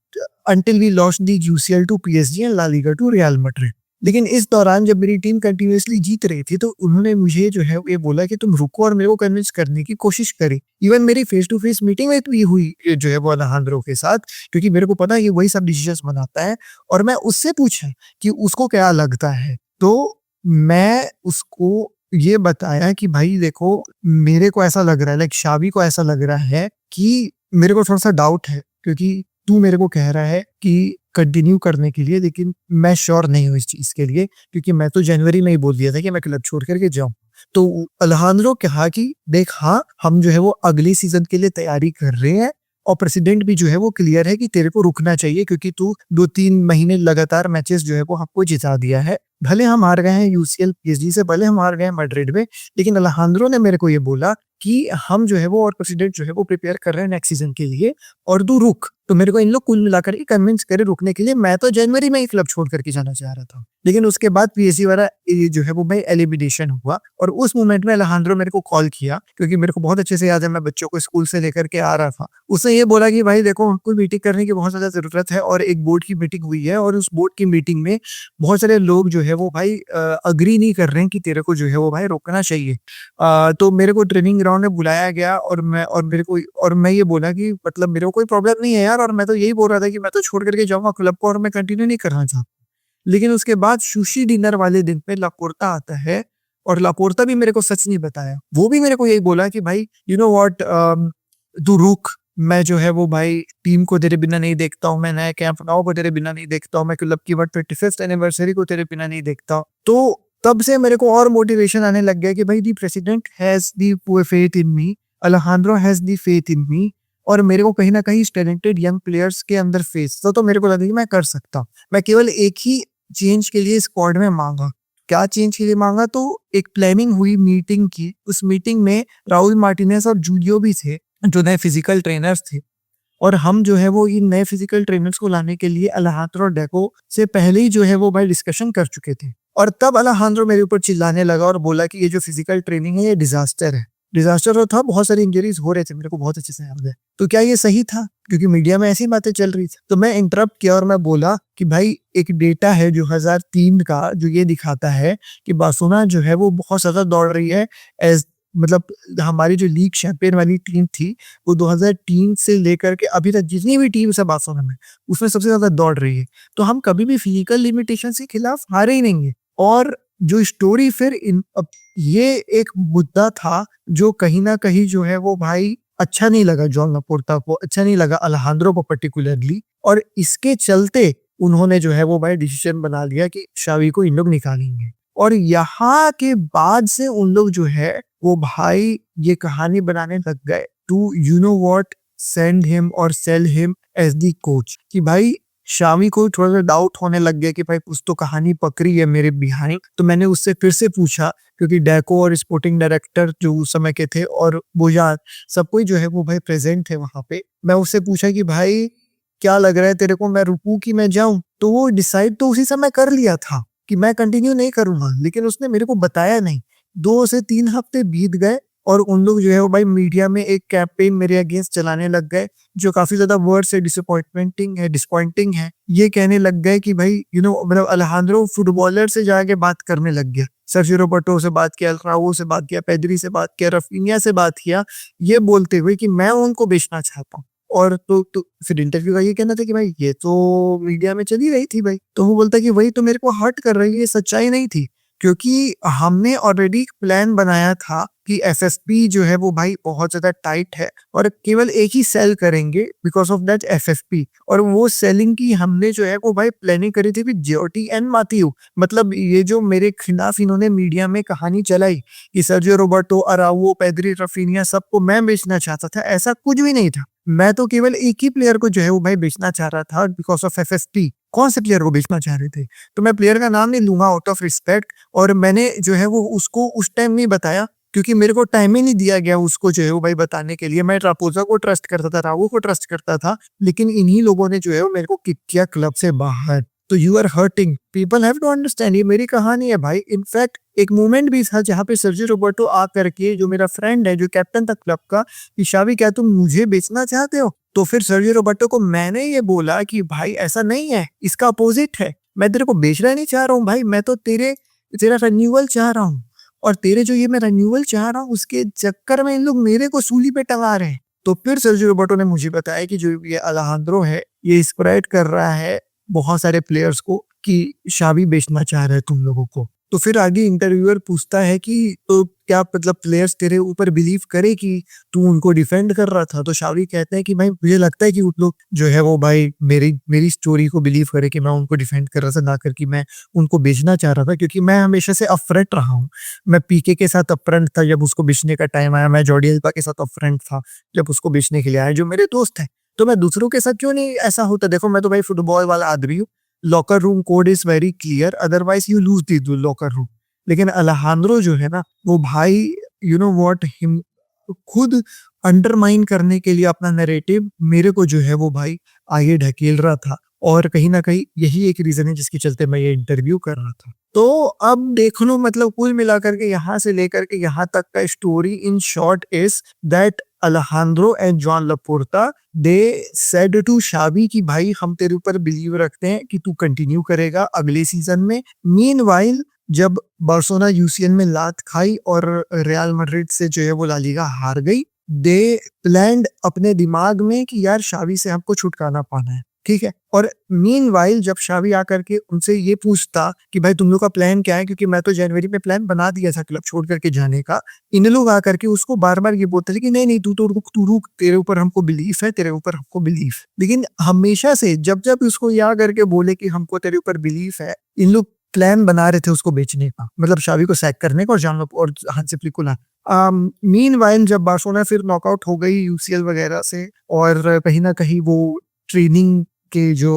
until we lost the UCL to PSG and La Liga to Real Madrid। लेकिन इस दौरान जब मेरी टीम कंटिन्यूअसली जीत रही थी, तो उन्होंने मुझे जो है ये बोला कि तुम रुको, और मेरे को कन्विंस करने की कोशिश करी। इवन मेरी फेस टू फेस मीटिंग में भी हुई जो है वो अलेहांद्रो के साथ, क्योंकि मेरे को पता है कि वही सब डिसीजंस बनाता है, और मैं उससे पूछा कि उसको क्या लगता है। तो मैं उसको ये बताया कि भाई देखो, मेरे को ऐसा लग रहा है, लाइक शावी को ऐसा लग रहा है कि मेरे को थोड़ा सा डाउट है, क्योंकि तू मेरे को कह रहा है कि कंटिन्यू करने के लिए, लेकिन मैं श्योर नहीं हूँ इस चीज के लिए, क्योंकि मैं तो जनवरी में ही बोल दिया था कि मैं क्लब छोड़ करके जाऊं। तो अलेहांद्रो कहा कि देख, हाँ हम जो है वो अगले सीजन के लिए तैयारी कर रहे हैं, और प्रेसिडेंट भी जो है वो क्लियर है कि तेरे को रुकना चाहिए, क्योंकि तू 2-3 महीने लगातार मैचेस जो है वो हमको जिता दिया है। भले हम हार गए हैं यूसीएल पीएसजी से, भले हम हार गए हैं मैड्रिड में, लेकिन अलेहांद्रो ने मेरे को ये बोला कि हम जो है वो और प्रेसिडेंट जो है वो प्रिपेयर कर रहे हैं नेक्स्ट सीजन के लिए, और तू रुक। तो मेरे को इन लोग कुल मिलाकर ही कन्विंस करे रुकने के लिए। मैं तो जनवरी में ही क्लब छोड़ करके जाना चाह रहा था, लेकिन उसके बाद पीएसजी वाला जो है वो भाई एलिमिनेशन हुआ, और उस मोमेंट में अलेहांद्रो मेरे को कॉल किया, क्योंकि मेरे को बहुत अच्छे से याद है, मैं बच्चों को स्कूल से लेकर के आ रहा था। उसने ये बोला कि भाई देखो, हमको मीटिंग करने की बहुत ज्यादा जरूरत है, और एक बोर्ड की मीटिंग हुई है, और उस बोर्ड की मीटिंग में बहुत सारे लोग जो है वो भाई अग्री नहीं कर रहे हैं कि तेरे को जो है वो भाई रोकना चाहिए। तो मेरे को ट्रेनिंग ग्राउंड में बुलाया गया, और मैं ये बोला कि मतलब मेरे को कोई प्रॉब्लम नहीं है यार, और मैं तो यही बोल रहा था कि मैं तो छोड़ करके जाऊंगा क्लब को, और मैं कंटिन्यू नहीं करना चाहता। लेकिन उसके बाद सुशी डिनर वाले दिन पे लापोर्टा आता है, और लापोर्टा भी मेरे को सच नहीं बताया। वो भी मेरे को यही बोला कि भाई यू नो व्हाट, तू रुक, मैं जो है वो भाई टीम को तेरे बिना नहीं देखता हूँ, मैं नया कैंप नाउ को तेरे बिना नहीं देखता हूँ, मैं क्लब की 125th एनिवर्सरी को तेरे बिना नहीं देखता। तो तब से मेरे को और मोटिवेशन आने लग गया कि भाई the president has the faith in me, Alejandro has the faith in me, और मेरे को कहीं ना कहीं टैलेंटेड यंग प्लेयर्स के अंदर फेस तो मेरे को लगा कि मैं कर सकता हूँ। मैं केवल एक ही चेंज के लिए स्क्वाड में मांगा। क्या चेंज के लिए मांगा? तो एक प्लानिंग हुई मीटिंग की, उस मीटिंग में राहुल मार्टिनेज और जूलियो भी थे, जो नए फिजिकल ट्रेनर्स थे, और हम जो है वो इन नए फिजिकल ट्रेनर्स को लाने के लिए अलेहांद्रो डेको से पहले ही जो है वो भाई डिस्कशन कर चुके थे। और तब अलेहांद्रो मेरे ऊपर चिल्लाने लगा और बोला कि ये जो फिजिकल ट्रेनिंग है ये डिजास्टर है। डिजास्टर तो था, बहुत सारी इंजरीज हो रहे थे, मेरे को बहुत अच्छे से याद है। तो क्या ये सही था? क्योंकि मीडिया में ऐसी बातें चल रही थी। तो मैं इंटरप्ट किया और मैं बोला कि भाई एक डेटा है जो 2003 का, जो ये दिखाता है कि बार्सिलोना जो है वो बहुत ज्यादा दौड़ रही है। एज मतलब हमारी जो लीग चैंपियन वाली टीम थी वो 2003 से लेकर के अभी तक जितनी भी टीम्स है बार्सिलोना में, उसमें सबसे ज्यादा दौड़ रही है। तो हम कभी भी फिजिकल लिमिटेशन के खिलाफ हारे ही नहीं है। और जो स्टोरी फिर ये एक मुद्दा था जो कहीं ना कहीं जो है वो भाई अच्छा नहीं लगा जॉन लापोर्ता को, अच्छा नहीं लगा अलेहांद्रो को पर्टिकुलरली। और इसके चलते उन्होंने जो है वो भाई डिसीजन बना लिया कि शावी को इन लोग निकालेंगे। और यहाँ के बाद से उन लोग जो है वो भाई ये कहानी बनाने लग गए to you know what, send him और sell him as the coach. कि भाई शामी को थोड़ा सा डाउट होने लग गया कि भाई कुछ तो कहानी पकड़ी है मेरे बिहाइंड। तो मैंने उससे फिर से पूछा, क्योंकि डेको और स्पोर्टिंग डायरेक्टर जो उस समय के थे और बोजान सब कोई जो है वो भाई प्रेजेंट थे वहां पे। मैं उससे पूछा कि भाई क्या लग रहा है तेरे को, मैं रुकूं कि मैं जाऊं? तो वो डिसाइड तो उसी समय कर लिया था कि मैं कंटिन्यू नहीं करूंगा, लेकिन उसने मेरे को बताया नहीं। 2 से 3 हफ्ते बीत गए और उन लोग जो है वो भाई मीडिया में एक कैंपेन मेरे अगेंस्ट चलाने लग गए जो काफी ज्यादा वर्ड से डिसअपॉइंटिंग है। ये कहने लग गए कि भाई मतलब अलेहांद्रो फुटबॉलर से जाके बात करने लग गया। सर्जियो रोबर्टो से बात किया, राउल से बात किया, पेद्री से बात किया, रफीनिया से बात किया, ये बोलते हुए कि मैं उनको बेचना चाहता हूँ। और तो फिर इंटरव्यू का ये कहना था कि भाई ये तो मीडिया में चली रही थी भाई। तो वो बोलता कि वही तो मेरे को हर्ट कर रही है, ये सच्चाई नहीं थी। क्योंकि हमने ऑलरेडी प्लान बनाया था कि एफएफपी जो है वो भाई बहुत ज्यादा टाइट है और केवल एक ही सेल करेंगे बिकॉज ऑफ दैट एफएफपी। और वो सेलिंग की हमने जो है वो भाई प्लानिंग करी थी विद ज्योटी एंड माथियो। मतलब ये जो मेरे खिलाफ इन्होंने मीडिया में कहानी चलाई कि सर्जियो रोबर्टो, अराउओ, पेद्री, रफीनिया सबको मैं बेचना चाहता था, ऐसा कुछ भी नहीं था। मैं तो केवल एक ही प्लेयर को जो है वो भाई बेचना चाह रहा था बिकॉज ऑफ एफएफपी। कौन से प्लेयर को बेचना चाह रहे थे? तो मैं प्लेयर का नाम नहीं लूंगा आउट ऑफ रिस्पेक्ट। और मैंने जो है वो उसको उस टाइम नहीं बताया क्योंकि मेरे को टाइम ही नहीं दिया गया उसको जो है वो भाई बताने के लिए। मैं रापोजा को ट्रस्ट करता था, रावो को ट्रस्ट करता था, लेकिन इन्हीं लोगों ने जो है वो मेरे को किक किया क्लब से बाहर। तो you are hurting, people have to understand, ये मेरी कहानी है भाई। इनफैक्ट एक मोमेंट भी था जहाँ पे सर्जियो रोबर्टो आ करके, जो मेरा फ्रेंड है जो कैप्टन था क्लब का, कि शावी क्या तुम मुझे बेचना चाहते हो? तो फिर सर्जियो रोबर्टो को मैंने ये बोला कि भाई ऐसा नहीं है, इसका अपोजिट है। मैं तेरे को बेचना नहीं चाह रहा हूँ भाई, मैं तो तेरा रेन्यूअल चाह रहा हूँ। और तेरे जो ये मैं रेन्यूअल चाह रहा हूँ उसके चक्कर में इन लोग मेरे को सूली पे टंगा रहे हैं। तो फिर सर्जियो रोबर्टो ने मुझे बताया कि जो ये अलेहांद्रो है ये स्प्रेड कर रहा है बहुत सारे प्लेयर्स को कि शावी बेचना चाह रहा है तुम लोगों को। तो फिर आगे इंटरव्यूअर पूछता है कि तो क्या मतलब प्लेयर्स तेरे ऊपर बिलीव करे कि तू उनको डिफेंड कर रहा था? तो शावी कहते हैं कि भाई मुझे लगता है कि उन लोग जो है वो भाई मेरी स्टोरी को बिलीव करे कि मैं उनको डिफेंड कर रहा था, ना करके मैं उनको बेचना चाह रहा था। क्योंकि मैं हमेशा से अपफ्रंट रहा हूँ। मैं पीके के साथ अपफ्रंट था जब उसको बेचने का टाइम आया, मैं जॉर्डी अल्बा के साथ अपफ्रंट था जब उसको बेचने के लिए आया, जो मेरे दोस्त हैं। तो मैं दूसरों के साथ क्यों नहीं ऐसा होता? देखो मैं तो भाई फुटबॉल वाला आदमी हूँ, locker room code is very clear, otherwise you lose the locker room. लेकिन अलेहांद्रो जो है ना वो भाई यू नो व्हाट हिम खुद अंडरमाइन करने के लिए अपना नैरेटिव मेरे को जो है वो भाई आगे ढकेल रहा था। और कहीं ना कहीं यही एक रीजन है जिसके चलते मैं ये इंटरव्यू कर रहा था। तो अब देख लो, मतलब कुल मिलाकर के यहाँ से लेकर के यहाँ तक का story in short is that Alejandro and Joan Laporta they said to Xavi कि भाई हम तेरे ऊपर बिलीव रखते हैं कि तू कंटिन्यू करेगा अगले सीजन में। मीनवाइल जब बार्सिलोना यूसीएल में लात खाई और रियल मैड्रिड से जो है वो ला लीगा हार गई, दे प्लान्ड अपने दिमाग में कि यार शावी से हमको छुटकारा पाना है, ठीक है। और मीनवाइल जब शावी आकर के उनसे ये पूछता कि भाई तुम लोग का प्लान क्या है, क्योंकि मैं तो जनवरी में प्लान बना दिया था क्लब छोड़ करके जाने का, इन लोग आकर के उसको बार बार ये बोलते थे कि नहीं नहीं तू रुक, तेरे ऊपर हमको बिलीफ है, तेरे ऊपर हमको बिलीफ। लेकिन हमेशा से जब जब उसको यहाँ करके बोले कि हमको तेरे ऊपर बिलीफ है, इन लोग प्लान बना रहे थे उसको बेचने का, मतलब शावी को सैक करने का और जान और हांसी फ्लिक को लाना। मीनवाइल जब बार्सिलोना फिर नॉकआउट हो गई यूसीएल वगैरह से, और कहीं ना कहीं वो ट्रेनिंग के जो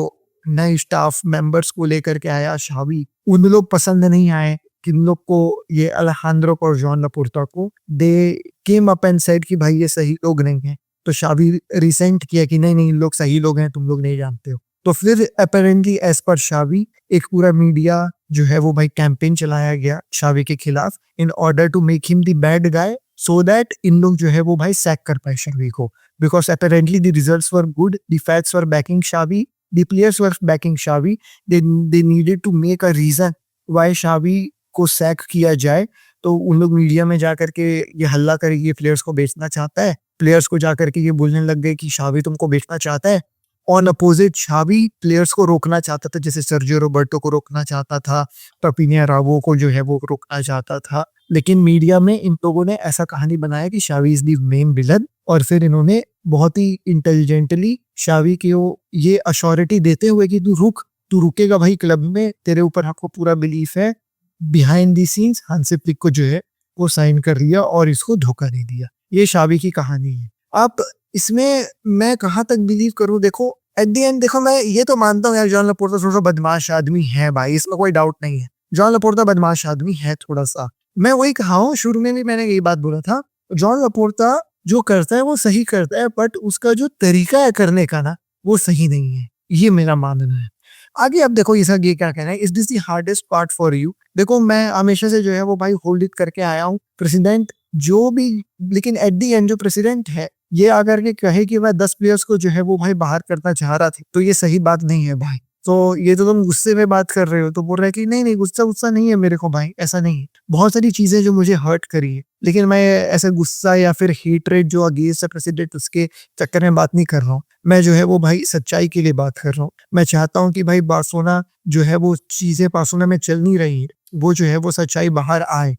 नए स्टाफ मेंबर्स को लेकर के आया शावी, उन लोग पसंद नहीं आए किन लोग को, ये अलेहांद्रो को और जॉन लापोर्ता को। दे केम अप एंड सेड कि भाई ये सही लोग नहीं है। तो शावी रिसेंट किया कि नहीं नहीं इन लोग सही लोग हैं, तुम लोग नहीं जानते हो। तो फिर अपेरेंटली एज पर शावी एक पूरा मीडिया जो है वो भाई कैंपेन चलाया गया शावी के खिलाफ in order to make him the bad guy, so that इन लोग जो है वो भाई सैक कर पाए शावी को, because apparently the results were good, the facts were backing Xavi, the players were backing Xavi, they needed to make a reason why Xavi को सैक किया जाए। तो उन लोग मीडिया में जाकर के ये हल्ला करे ये प्लेयर्स को बेचना चाहता है, प्लेयर्स को जाकर के ये बोलने लग गए कि शावी तुमको बेचना चाहता है। ऑन अपोजिट शावी प्लेयर्स को रोकना चाहता था, जैसे सर्जियो रोबर्टो को रोकना चाहता था, पपिनिया रावो को जो है वो रोकना चाहता था। लेकिन मीडिया में इन लोगों ने ऐसा कहानी बनाया कि शावी इज द मेन विलन, और फिर इन्होंने बहुत ही इंटेलिजेंटली शावी को ये अश्योरिटी देते हुए कि तू रुकेगा भाई क्लब में, तेरे ऊपर हमको पूरा बिलीफ है, behind the scenes Hansi Flick को जो है वो साइन कर लिया और इसको धोखा नहीं दिया। ये शावी की कहानी है। अब इसमें मैं कहाँ तक बिलीव करूं, देखो एट द एंड देखो मैं ये तो मानता हूँ यार जॉन लपोर्ता थोड़ा सा बदमाश आदमी है भाई, इसमें कोई डाउट नहीं है, जॉन लपोर्ता बदमाश आदमी है थोड़ा सा। मैं वही कहा हूँ, शुरू में भी मैंने यही बात बोला था, जॉन लपोर्ता जो करता है वो सही करता है, बट उसका जो तरीका है करने का ना वो सही नहीं है, ये मेरा मानना है। आगे अब देखो इसका ये क्या कहना है, is this the hardest part for you. देखो मैं हमेशा से जो है वो भाई होल्ड इट करके आया हूँ, प्रेसिडेंट जो भी, लेकिन एट दी एंड जो प्रेसिडेंट है ये आकर के कहे कि मैं 10 प्लेयर्स को जो है वो भाई बाहर करना चाह रहा था, तो ये सही बात नहीं है भाई। तो ये तो तुम गुस्से में बात कर रहे हो, तो बोल रहे कि नहीं नहीं गुस्सा नहीं है मेरे को भाई, ऐसा नहीं है। बहुत सारी चीजें जो मुझे हर्ट करी है, लेकिन मैं ऐसा गुस्सा या फिर हेटरेट जो अगेंस्ट है प्रेसिडेंट उसके चक्कर में बात नहीं कर रहा हूँ। मैं जो है वो भाई सच्चाई के लिए बात कर रहा हूँ। मैं चाहता हूँ कि भाई बार्सिलोना जो है वो चीजें बार्सिलोना में चल नहीं रही है, वो जो है वो सच्चाई बाहर आए,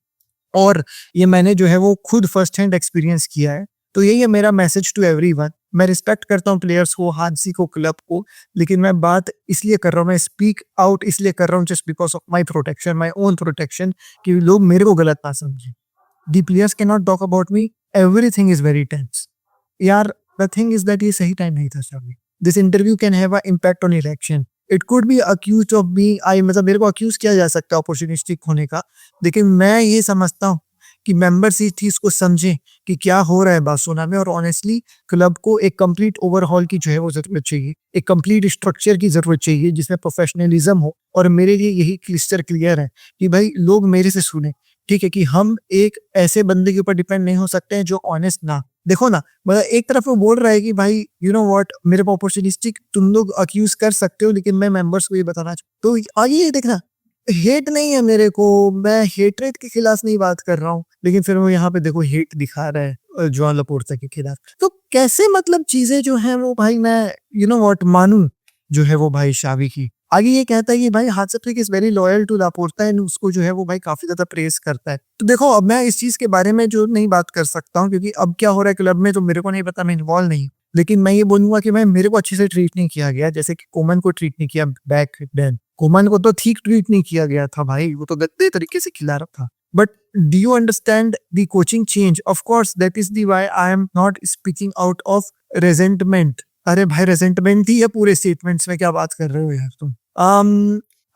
और ये मैंने जो है वो खुद फर्स्ट हैंड एक्सपीरियंस किया है। तो यही है मेरा मैसेज टू एवरीवन। मैं रिस्पेक्ट करता हूँ प्लेयर्स को, हांसी को, क्लब को, लेकिन मैं बात इसलिए कर रहा हूँ, मैं स्पीक आउट इसलिए कर रहा हूँ just because of my protection, my own protection, कि लोग मेरे को गलत ना समझें। The players can not talk about me, everything is very tense. यार द थिंग इज दैट ये सही टाइम नहीं था Xavi. This interview can have a impact on election. It could be accused of be I, मतलब मेरे को accused किया जा सकता है अपॉर्चुनिस्टिक होने का, लेकिन मैं ये समझता हूँ कि मेंबर्स इस चीज को समझें कि क्या हो रहा है बार्सिलोना में, और ऑनेस्टली क्लब को एक कंप्लीट ओवरहॉल की जो है वो जरूरत चाहिए, एक कंप्लीट स्ट्रक्चर की जरूरत चाहिए जिसमें प्रोफेशनलिज्म हो। और मेरे लिए यही क्लिस्टर क्लियर है कि भाई लोग मेरे से सुने, ठीक है, कि हम एक ऐसे बंदे के ऊपर डिपेंड नहीं हो सकते हैं जो ऑनेस्ट ना। देखो ना, मतलब एक तरफ वो बोल रहा है कि भाई यू नो व्हाट, मेरे को अपॉर्चुनिस्टिक तुम लोग अक्यूज कर सकते हो, लेकिन मैं मेंबर्स को ये बताना चाहता हूँ। तो आइए देखना, हेट नहीं है मेरे को, मैं हेटरेट के खिलाफ नहीं बात कर रहा हूँ, लेकिन फिर वो यहाँ पे देखो हेट दिखा रहा है जॉन लपोर्ता के खिलाफ। तो कैसे मतलब चीजें जो है वो भाई मैं यू नो व्हाट मानूं जो है वो भाई शावी की। आगे ये कहता है कि भाई Hansi Flick is very loyal to Laporta and उसको जो है वो भाई काफी ज्यादा प्रेस करता है। तो देखो अब मैं इस चीज के बारे में जो नहीं बात कर सकता हूँ, क्योंकि अब क्या हो रहा है क्लब में तो मेरे को नहीं पता, मैं इन्वॉल्व नहीं। लेकिन मैं ये बोलूंगा कि भाई मेरे को अच्छे से ट्रीट नहीं किया गया, जैसे कि कोमन को ट्रीट नहीं किया बैक देन। कोमन को तो ठीक ट्रीट नहीं किया गया था भाई, वो तो गंदे तरीके से खिला रहा था। But do you understand the coaching change? Of course that is the why I am not speaking out of रेजेंटमेंट। अरे भाई रेजेंटमेंट ही है पूरे स्टेटमेंट्स में, क्या बात कर रहे हो यार तुम।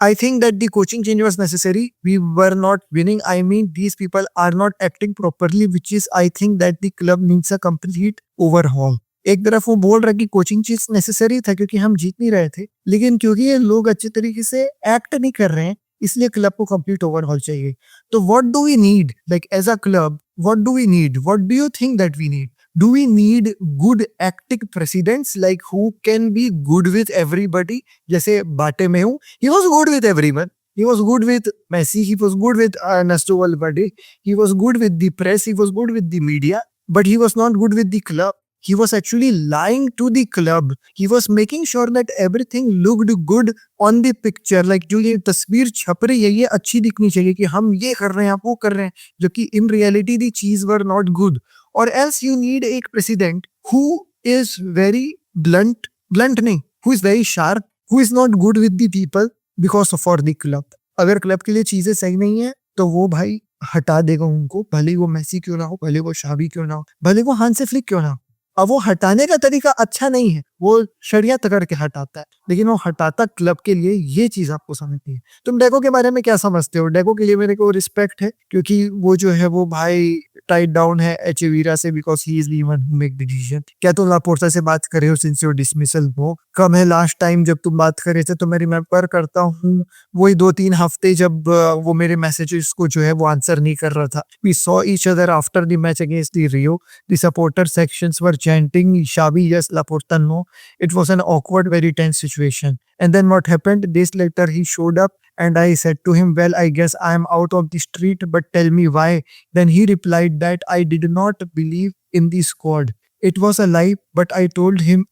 I think that the coaching change was necessary. We were not winning. I mean, these people are not acting properly, which is, I think that the club needs a complete overhaul. एक तरफ वो बोल रहा कि coaching चीज necessary था क्योंकि हम जीत नहीं रहे थे, लेकिन क्योंकि ये लोग अच्छे तरीके से एक्ट नहीं कर रहे हैं, इसलिए क्लब को कंप्लीट ओवरहॉल चाहिए। तो what do we need, like as a club, what do we need, what do you think that we need? Do we need good acting presidents like who can be good with everybody? जैसे बाटे में हूँ, he was good with everyone. He was good with Messi. He was good with Ernesto Valverde. He was good with the press. He was good with the media. But he was not good with the club. He was actually lying to the club. He was making sure that everything looked good on the picture. Like जो ये तस्वीर छप रही है ये अच्छी दिखनी चाहिए कि हम ये कर रहे हैं, आप वो कर रहे हैं, जो कि in reality the cheese were not good. Or else you need a president who is very blunt नहीं, who is very sharp, who is not good with the people because of for the club. अगर club के लिए चीजें सही नहीं है तो वो भाई हटा देगा उनको, भले वो मेसी क्यों ना हो, भले वो शावी क्यों ना हो, भले वो हांसी फ्लिक क्यों ना हो। अब वो हटाने का तरीका अच्छा नहीं है, वो शरीयत करके हटाता है, लेकिन वो हटाता क्लब के लिए, ये चीज आपको समझनी है। तुम डेको के बारे में क्या समझते हो? डेको के लिए मेरे को रिस्पेक्ट है, क्योंकि वो जो है वो भाई टाइट डाउन है एचेवीरा से, because he is the one who make decision. क्या तुम लापोर्ता से बात कर रहे हो सिंस योर डिसमिसल हो? कम है लास्ट टाइम जब तुम बात कर रहे थे, तो मैं रिमेम्बर करता हूँ वही 2-3 हफ्ते जब वो मेरे मैसेजेस को जो है वो आंसर नहीं कर रहा था। We saw each other after the match against the Rayo, the supporter sections were chanting Xavi yes, Laporta no. It was an awkward, very tense situation. And then what happened? Days later he showed up and I said to him, well, I guess I am out of the street, but tell me why. Then he replied that I did not believe in the squad. It was a lie, but I told him,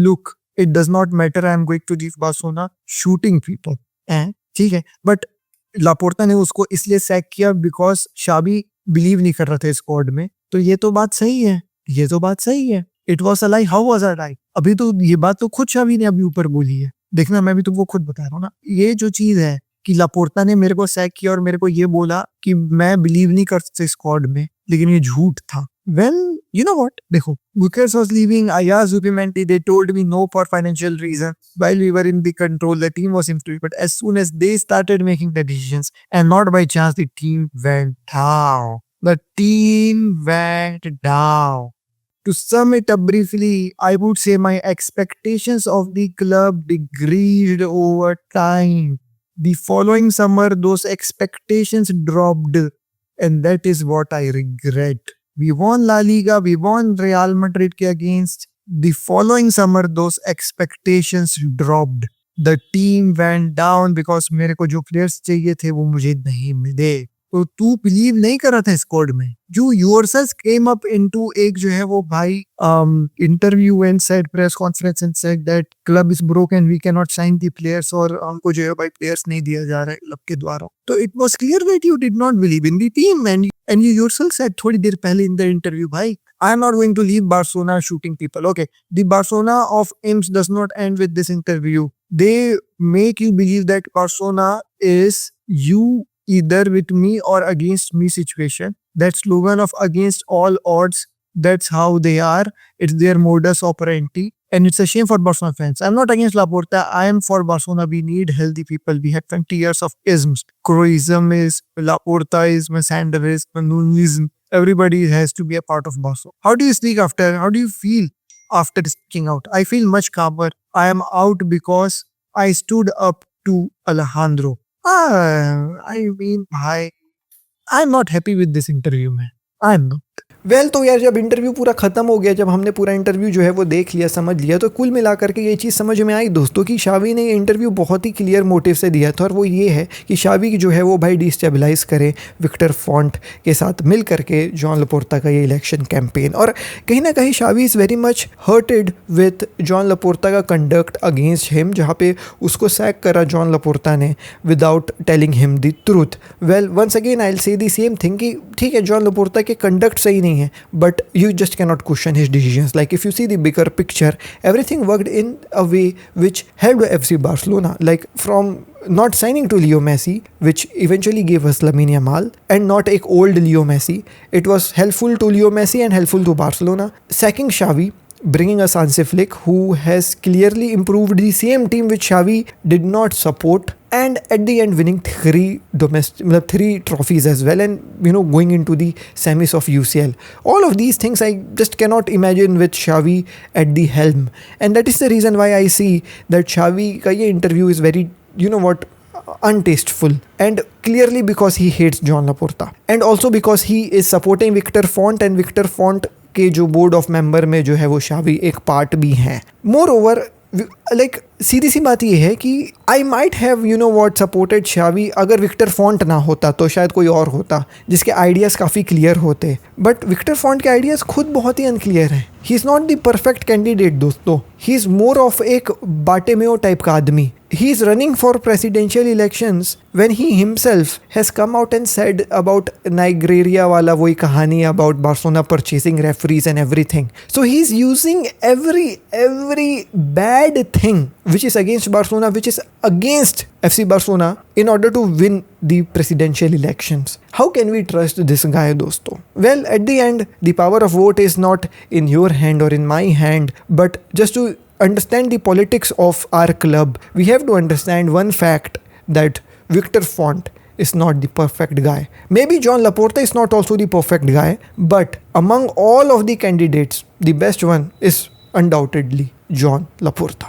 look, it does not matter, I am going to leave Barcelona shooting people. ठीक है, but Laporta ने उसको इसलिए sac किया because शाबी believe नहीं कर रहा था स्क्वाड में। तो ये तो बात सही है, ये तो बात सही है। It was a lie, how was a lie? अभी तो ये बात तो खुद शाबी ने अभी ऊपर बोली है। देखना, मैं भी तुमको खुद बता रहा हूँ ना, ये जो चीज है कि लापोर्ता ने मेरे को सैक किया और मेरे को ये बोला कि मैं बिलीव नहीं कर सकता स्क्वाड में, लेकिन ये झूठ था। Well, you know what? देखो, Bucharest was leaving, Ayaz Zubimendi, they told me no for financial reasons. While we were in the control, the team was improved. But as soon as they started making the decisions, and not by chance, the team went down. The team went down. To sum it up briefly, I would say my expectations of the club decreased over time. The following summer, those expectations dropped, and that is what I regret. We won La Liga, we won Real Madrid के against. The following summer, those expectations dropped. The team went down because मेरे को जो players चाहिए थे वो मुझे नहीं मिले। तो तू बिलीव नहीं कर रहा था स्क्वाड में। You yourself came up into एक जो है वो भाई interview and said press conference and said that club is broken, we cannot sign the players, और हमको जो है भाई players नहीं दिया जा रहा है क्लब के द्वारा। तो it was clear that you did not believe in the team, and you yourself said थोड़ी देर पहले in the interview, भाई I am not going to leave Barcelona shooting people. Okay, the Barcelona of IMS does not end with this interview. They make you believe that Barcelona is you either with me or against me situation. That slogan of against all odds, that's how they are. It's their modus operandi. And it's a shame for Barcelona fans. I'm not against Laporta. I am for Barcelona. We need healthy people. We had 20 years of isms. Croism is, Laportaism, Sanderism, Nunism. Everybody has to be a part of Barcelona. How do you speak after? How do you feel after speaking out? I feel much calmer. I am out because I stood up to Alejandro. I mean, bhai, I'm not happy with this interview, man. I'm not. Well तो यार, जब interview पूरा ख़त्म हो गया, जब हमने पूरा इंटरव्यू जो है वो देख लिया, समझ लिया, तो कुल मिलाकर के ये चीज़ समझ में आई दोस्तों कि शावी ने ये इंटरव्यू बहुत ही क्लियर मोटिव से दिया था, और वो ये है कि शावी जो है वो भाई डिस्टेबलाइज करे विक्टर फॉन्ट के साथ मिल करके जॉन लपोर्ता का ये इलेक्शन कैंपेन। और कहीं ना कहीं Xavi is very much hurted with John Laporta का कंडक्ट अगेंस्ट हिम, जहाँ पे उसको सैक करा जॉन लपोर्ता ने without telling him the truth. Well, once again I will say the same thing कि ठीक है, जॉन लपोर्ता के कंडक्ट सही नहीं है, but you just cannot question his decisions. Like if you see the bigger picture, everything worked in a way which helped FC Barcelona, like from not signing to Leo Messi, which eventually gave us Lamine Yamal, and not a old Leo Messi. It was helpful to Leo Messi and helpful to Barcelona. Sacking Xavi, bringing us Hansi Flick, who has clearly improved the same team which Xavi did not support, and at the end winning three trophies as well, and going into the semis of UCL. All of these things I just cannot imagine with Xavi at the helm, and that is the reason why I see that Xavi ka ye interview is very untasteful, and clearly because he hates John Laporta, and also because he is supporting Victor Font, and Victor Font के जो board of member में जो है वो शावी एक part भी हैं। More over, like सीधी सी बात ये है कि आई माइट हैव सपोर्टेड शावी अगर विक्टर फॉन्ट ना होता, तो शायद कोई और होता जिसके आइडियाज़ काफ़ी क्लियर होते, बट विक्टर फॉन्ट के आइडियाज़ खुद बहुत ही अनक्लियर हैं। He is not the perfect candidate दोस्तों, ही इज़ मोर ऑफ एक बाटेमेओ टाइप का आदमी। He is running for presidential elections when he himself has come out and said about Nigeria wala wohi kahani about Barcelona purchasing referees and everything. So he is using every bad thing which is against Barcelona, which is against FC Barcelona, in order to win the presidential elections. How can we trust this guy dosto? Well, at the end, the power of vote is not in your hand or in my hand, but just to understand the politics of our club, we have to understand one fact that Victor Font is not the perfect guy. Maybe John Laporta is not also the perfect guy, but among all of the candidates, the best one is undoubtedly John Laporta.